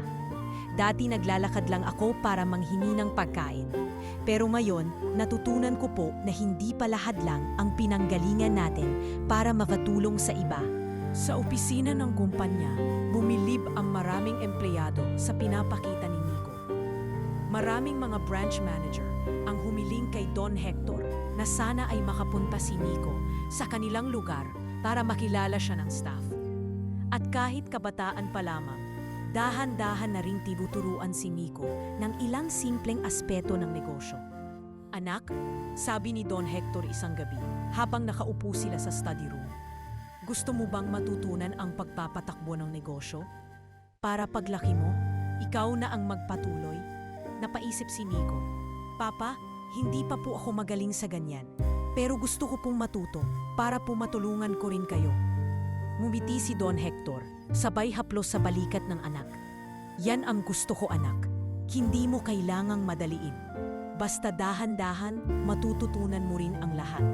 A: "Dati naglalakad lang ako para manghingi ng pagkain. Pero ngayon, natutunan ko po na hindi pala hadlang ang pinanggalingan natin para makatulong sa iba." Sa opisina ng kumpanya, bumilib ang maraming empleyado sa pinapakita ni Nico. Maraming mga branch manager ang humiling kay Don Hector na sana ay makapunta si Nico sa kanilang lugar para makilala siya ng staff. At kahit kabataan pa lamang, dahan-dahan na ring tinuturuan si Nico ng ilang simpleng aspeto ng negosyo. "Anak," sabi ni Don Hector isang gabi habang nakaupo sila sa study room, "gusto mo bang matutunan ang pagpapatakbo ng negosyo? Para paglaki mo, ikaw na ang magpatuloy?" Napaisip si Nico, "Papa, hindi pa po ako magaling sa ganyan, pero gusto ko pong matuto para po matulungan ko rin kayo." Ngumiti si Don Hector, sabay haplos sa balikat ng anak. "Yan ang gusto ko, anak. Hindi mo kailangang madaliin. Basta dahan-dahan, matututunan mo rin ang lahat."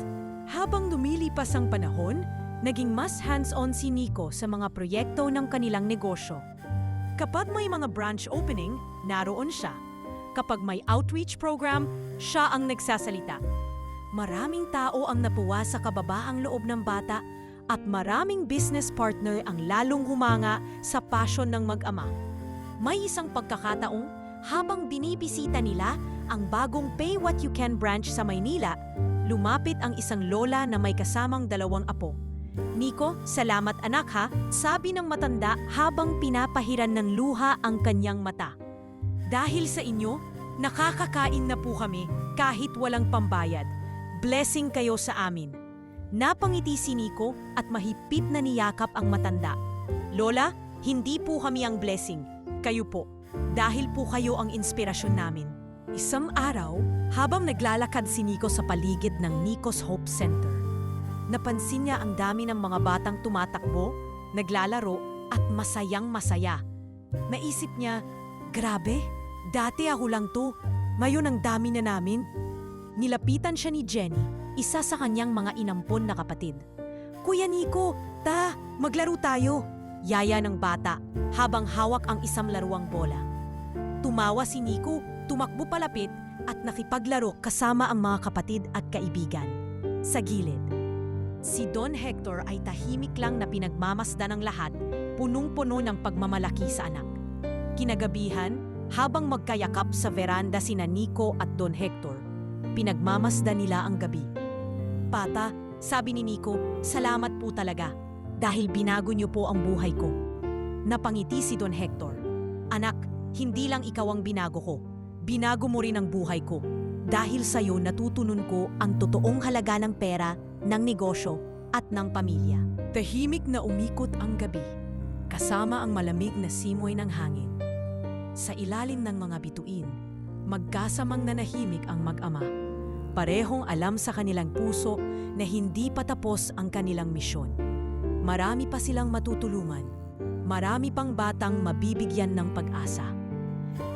A: Habang lumilipas ang panahon, naging mas hands-on si Nico sa mga proyekto ng kanilang negosyo. Kapag may mga branch opening, naroon siya. Kapag may outreach program, siya ang nagsasalita. Maraming tao ang napuwa sa kababaang loob ng bata at maraming business partner ang lalong humanga sa passion ng mag-ama. May isang pagkakataong, habang binibisita nila ang bagong Pay What You Can branch sa Maynila, lumapit ang isang lola na may kasamang 2 apo. "Nico, salamat anak ha," sabi ng matanda habang pinapahiran ng luha ang kanyang mata. "Dahil sa inyo, nakakakain na po kami kahit walang pambayad. Blessing kayo sa amin." Napangiti si Nico at mahigpit na niyakap ang matanda. "Lola, hindi po kami ang blessing. Kayo po. Dahil po kayo ang inspirasyon namin." Isang araw, habang naglalakad si Nico sa paligid ng Nico's Hope Center, napansin niya ang dami ng mga batang tumatakbo, naglalaro at masayang masaya. Naisip niya, grabe, dati ako lang to. Ngayon ang dami na namin. Nilapitan siya ni Jenny, isa sa kanyang mga inampon na kapatid. Kuya Nico, maglaro tayo. Yaya ng bata habang hawak ang isang laruang bola. Tumawa si Nico, tumakbo palapit at nakipaglaro kasama ang mga kapatid at kaibigan. Sa gilid, si Don Hector ay tahimik lang na pinagmamasdan ng lahat, punong-puno ng pagmamalaki sa anak. Kinagabihan, habang magkayakap sa veranda sina Nico at Don Hector, pinagmamasdan nila ang gabi. Pata, sabi ni Nico, salamat po talaga dahil binago niyo po ang buhay ko. Napangiti si Don Hector. Anak, hindi lang ikaw ang binago ko. Binago mo rin ang buhay ko. Dahil sa'yo natutunan ko ang totoong halaga ng pera, ng negosyo at ng pamilya. Tahimik na umikot ang gabi, kasama ang malamig na simoy ng hangin. Sa ilalim ng mga bituin, magkasamang nanahimik ang mag-ama. Parehong alam sa kanilang puso na hindi pa tapos ang kanilang misyon. Marami pa silang matutulungan. Marami pang batang mabibigyan ng pag-asa.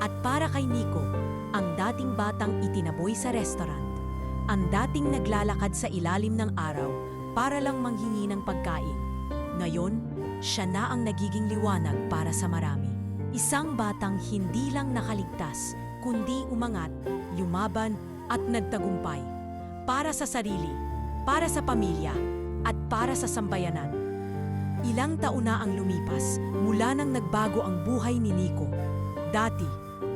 A: At para kay Nico, ang dating batang itinaboy sa restaurant, ang dating naglalakad sa ilalim ng araw para lang manghingi ng pagkain, ngayon, siya na ang nagiging liwanag para sa marami. Isang batang hindi lang nakaligtas, kundi umangat, lumaban at nagtagumpay. Para sa sarili, para sa pamilya, at para sa sambayanan. Ilang taon na ang lumipas mula nang nagbago ang buhay ni Nico. Dati,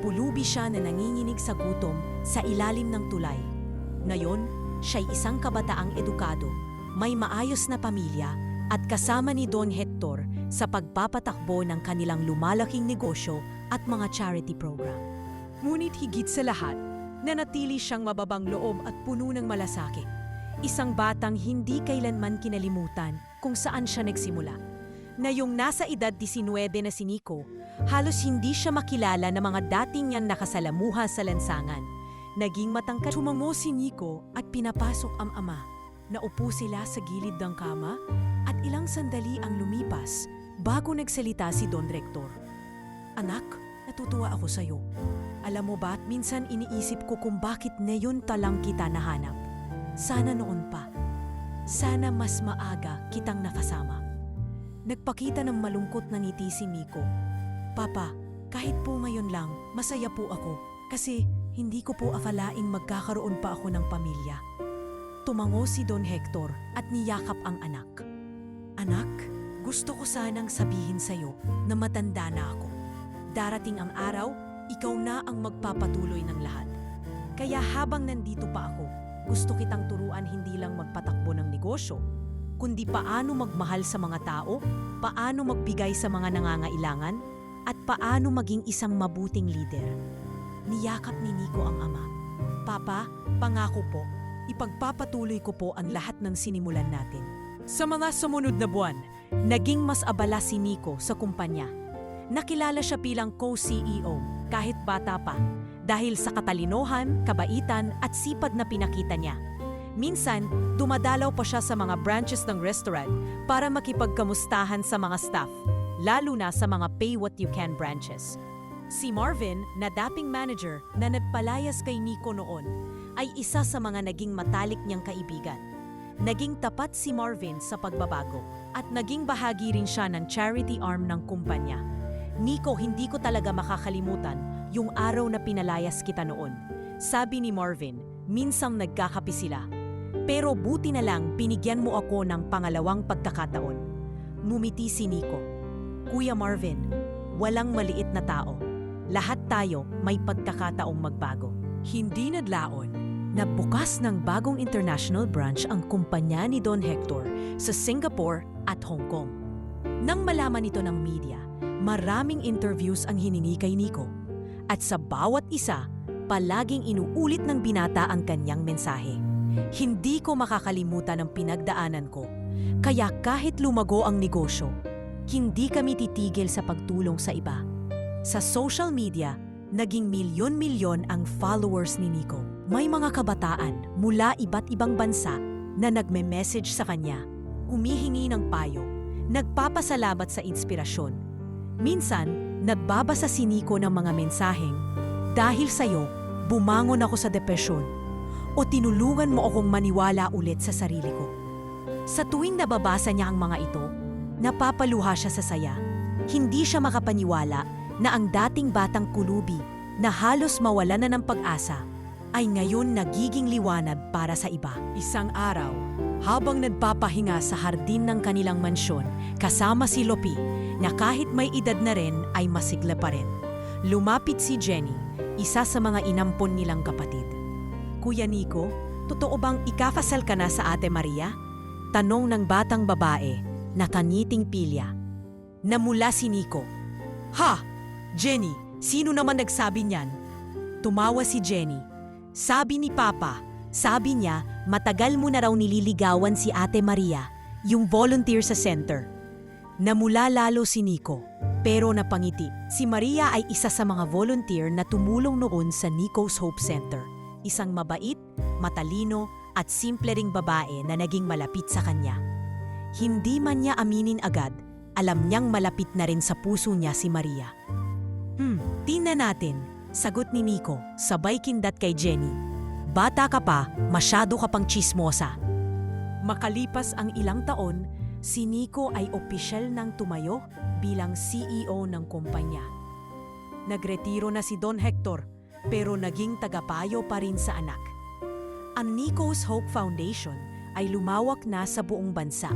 A: pulubi siya na nanginginig sa gutom sa ilalim ng tulay. Ngayon, siya'y isang kabataang edukado, may maayos na pamilya at kasama ni Don Hector sa pagpapatakbo ng kanilang lumalaking negosyo at mga charity program. Ngunit higit sa lahat, nanatili siyang mababang loob at puno ng malasakit. Isang batang hindi kailanman kinalimutan kung saan siya nagsimula. Na yung nasa edad 19 na si Nico, halos hindi siya makilala ng mga dating niyang nakasalamuha sa lansangan. Naging matangkad. Tumango si Nico at pinapasok ang ama. Naupo sila sa gilid ng kama at ilang sandali ang lumipas bago nagsalita si Don Rector. Anak, natutuwa ako sa'yo. Alam mo ba, minsan iniisip ko kung bakit ngayon talang kita nahanap. Sana noon pa. Sana mas maaga kitang nakasama. Nagpakita ng malungkot na ngiti si Nico. Papa, kahit po ngayon lang, masaya po ako kasi hindi ko po akalaing magkakaroon pa ako ng pamilya. Tumango si Don Hector at niyakap ang anak. Anak, gusto ko sanang sabihin sa'yo na matanda na ako. Darating ang araw, ikaw na ang magpapatuloy ng lahat. Kaya habang nandito pa ako, gusto kitang turuan hindi lang magpatakbo ng negosyo, kundi paano magmahal sa mga tao, paano magbigay sa mga nangangailangan, at paano maging isang mabuting leader. Niyakap ni Nico ang ama. Papa, pangako po, ipagpapatuloy ko po ang lahat ng sinimulan natin. Sa mga sumunod na buwan, naging mas abala si Nico sa kumpanya. Nakilala siya bilang co-CEO kahit bata pa dahil sa katalinohan, kabaitan at sipag na pinakita niya. Minsan, dumadalaw pa siya sa mga branches ng restaurant para makipagkamustahan sa mga staff, lalo na sa mga pay-what-you-can branches. Si Marvin, na dating manager na nagpalayas kay Nico noon, ay isa sa mga naging matalik niyang kaibigan. Naging tapat si Marvin sa pagbabago at naging bahagi rin siya ng charity arm ng kumpanya. Nico, hindi ko talaga makakalimutan yung araw na pinalayas kita noon. Sabi ni Marvin, minsang nagkakapi sila. Pero buti na lang binigyan mo ako ng pangalawang pagkakataon. Ngumiti si Nico. Kuya Marvin, walang maliit na tao. Lahat tayo may pagkakataong magbago. Hindi nadlaon na bukas ng bagong international branch ang kumpanya ni Don Hector sa Singapore at Hong Kong. Nang malaman ito ng media, maraming interviews ang hiningi kay Nico. At sa bawat isa, palaging inuulit ng binata ang kanyang mensahe. Hindi ko makakalimutan ang pinagdaanan ko. Kaya kahit lumago ang negosyo, hindi kami titigil sa pagtulong sa iba. Sa social media, naging milyon-milyon ang followers ni Nico. May mga kabataan mula iba't ibang bansa na nagme-message sa kanya, humihingi ng payo, nagpapasalamat sa inspirasyon. Minsan, nagbabasa si Nico ng mga mensaheng, "Dahil sa'yo, bumangon ako sa depresyon." O tinulungan mo akong maniwala ulit sa sarili ko. Sa tuwing nababasa niya ang mga ito, napapaluha siya sa saya. Hindi siya makapaniwala na ang dating batang kulubi na halos mawala na ng pag-asa ay ngayon nagiging liwanag para sa iba. Isang araw, habang nagpapahinga sa hardin ng kanilang mansyon kasama si Lopi na kahit may edad na rin ay masigla pa rin, lumapit si Jenny, isa sa mga inampon nilang kapatid. "Kuya Nico, totoo bang ikakasal ka na sa Ate Maria?" Tanong ng batang babae na tangiting pilya. Namula si Nico. "Ha! Jenny, sino naman nagsabi niyan?" Tumawa si Jenny. "Sabi ni Papa, sabi niya matagal mo na raw nililigawan si Ate Maria, yung volunteer sa center." Namula lalo si Nico, pero napangiti. Si Maria ay isa sa mga volunteer na tumulong noon sa Nico's Hope Center. Isang mabait, matalino at simple ring babae na naging malapit sa kanya. Hindi man niya aminin agad, alam niyang malapit na rin sa puso niya si Maria. Tingnan natin, sagot ni Nico, sabay kindat kay Jenny. "Bata ka pa, masyado ka pang tsismosa." Makalipas ang ilang taon, si Nico ay opisyal nang tumayo bilang CEO ng kumpanya. Nagretiro na si Don Hector, pero naging tagapayo pa rin sa anak. Ang Nico's Hope Foundation ay lumawak na sa buong bansa.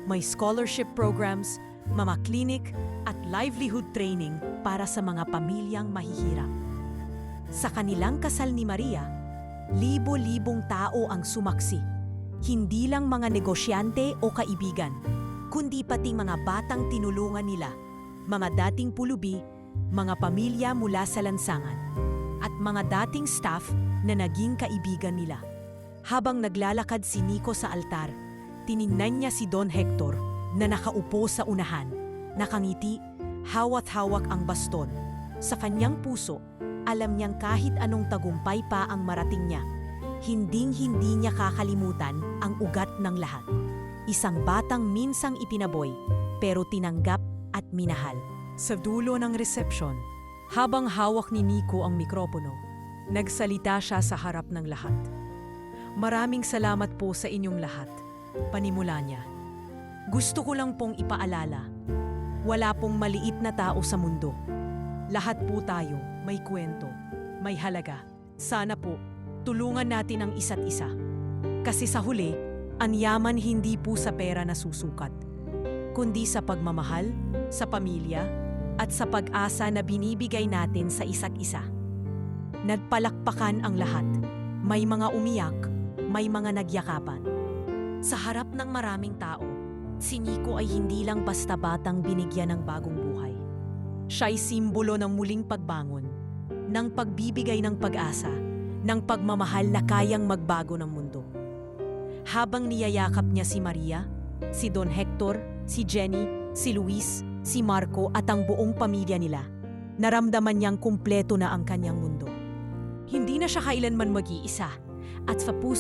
A: May scholarship programs, mga clinic at livelihood training para sa mga pamilyang mahihirap. Sa kanilang kasal ni Maria, libo-libong tao ang sumaksi. Hindi lang mga negosyante o kaibigan, kundi pati mga batang tinulungan nila, mga dating pulubi, mga pamilya mula sa lansangan, at mga dating staff na naging kaibigan nila. Habang naglalakad si Nico sa altar, tiningnan niya si Don Hector na nakaupo sa unahan, nakangiti, hawat-hawak ang baston. Sa kanyang puso, alam niyang kahit anong tagumpay pa ang marating niya, hinding-hindi niya kakalimutan ang ugat ng lahat. Isang batang minsang ipinaboy, pero tinanggap at minahal. Sa dulo ng resepsyon, habang hawak ni Nico ang mikropono, nagsalita siya sa harap ng lahat. "Maraming salamat po sa inyong lahat," panimula niya. "Gusto ko lang pong ipaalala, wala pong maliit na tao sa mundo. Lahat po tayo may kwento, may halaga. Sana po, tulungan natin ang isa't isa. Kasi sa huli, ang yaman hindi po sa pera na susukat, kundi sa pagmamahal, sa pamilya, at sa pag-asa na binibigay natin sa isa't isa." Nagpalakpakan ang lahat. May mga umiyak, may mga nagyakapan. Sa harap ng maraming tao, si Nico ay hindi lang basta batang binigyan ng bagong buhay. Siya'y simbolo ng muling pagbangon, ng pagbibigay ng pag-asa, ng pagmamahal na kayang magbago ng mundo. Habang niyayakap niya si Maria, si Don Hector, si Jenny, si Luis, si Marco at ang buong pamilya nila, naramdaman niyang kumpleto na ang kanyang mundo. Hindi na siya kailanman mag-iisa, at sa puso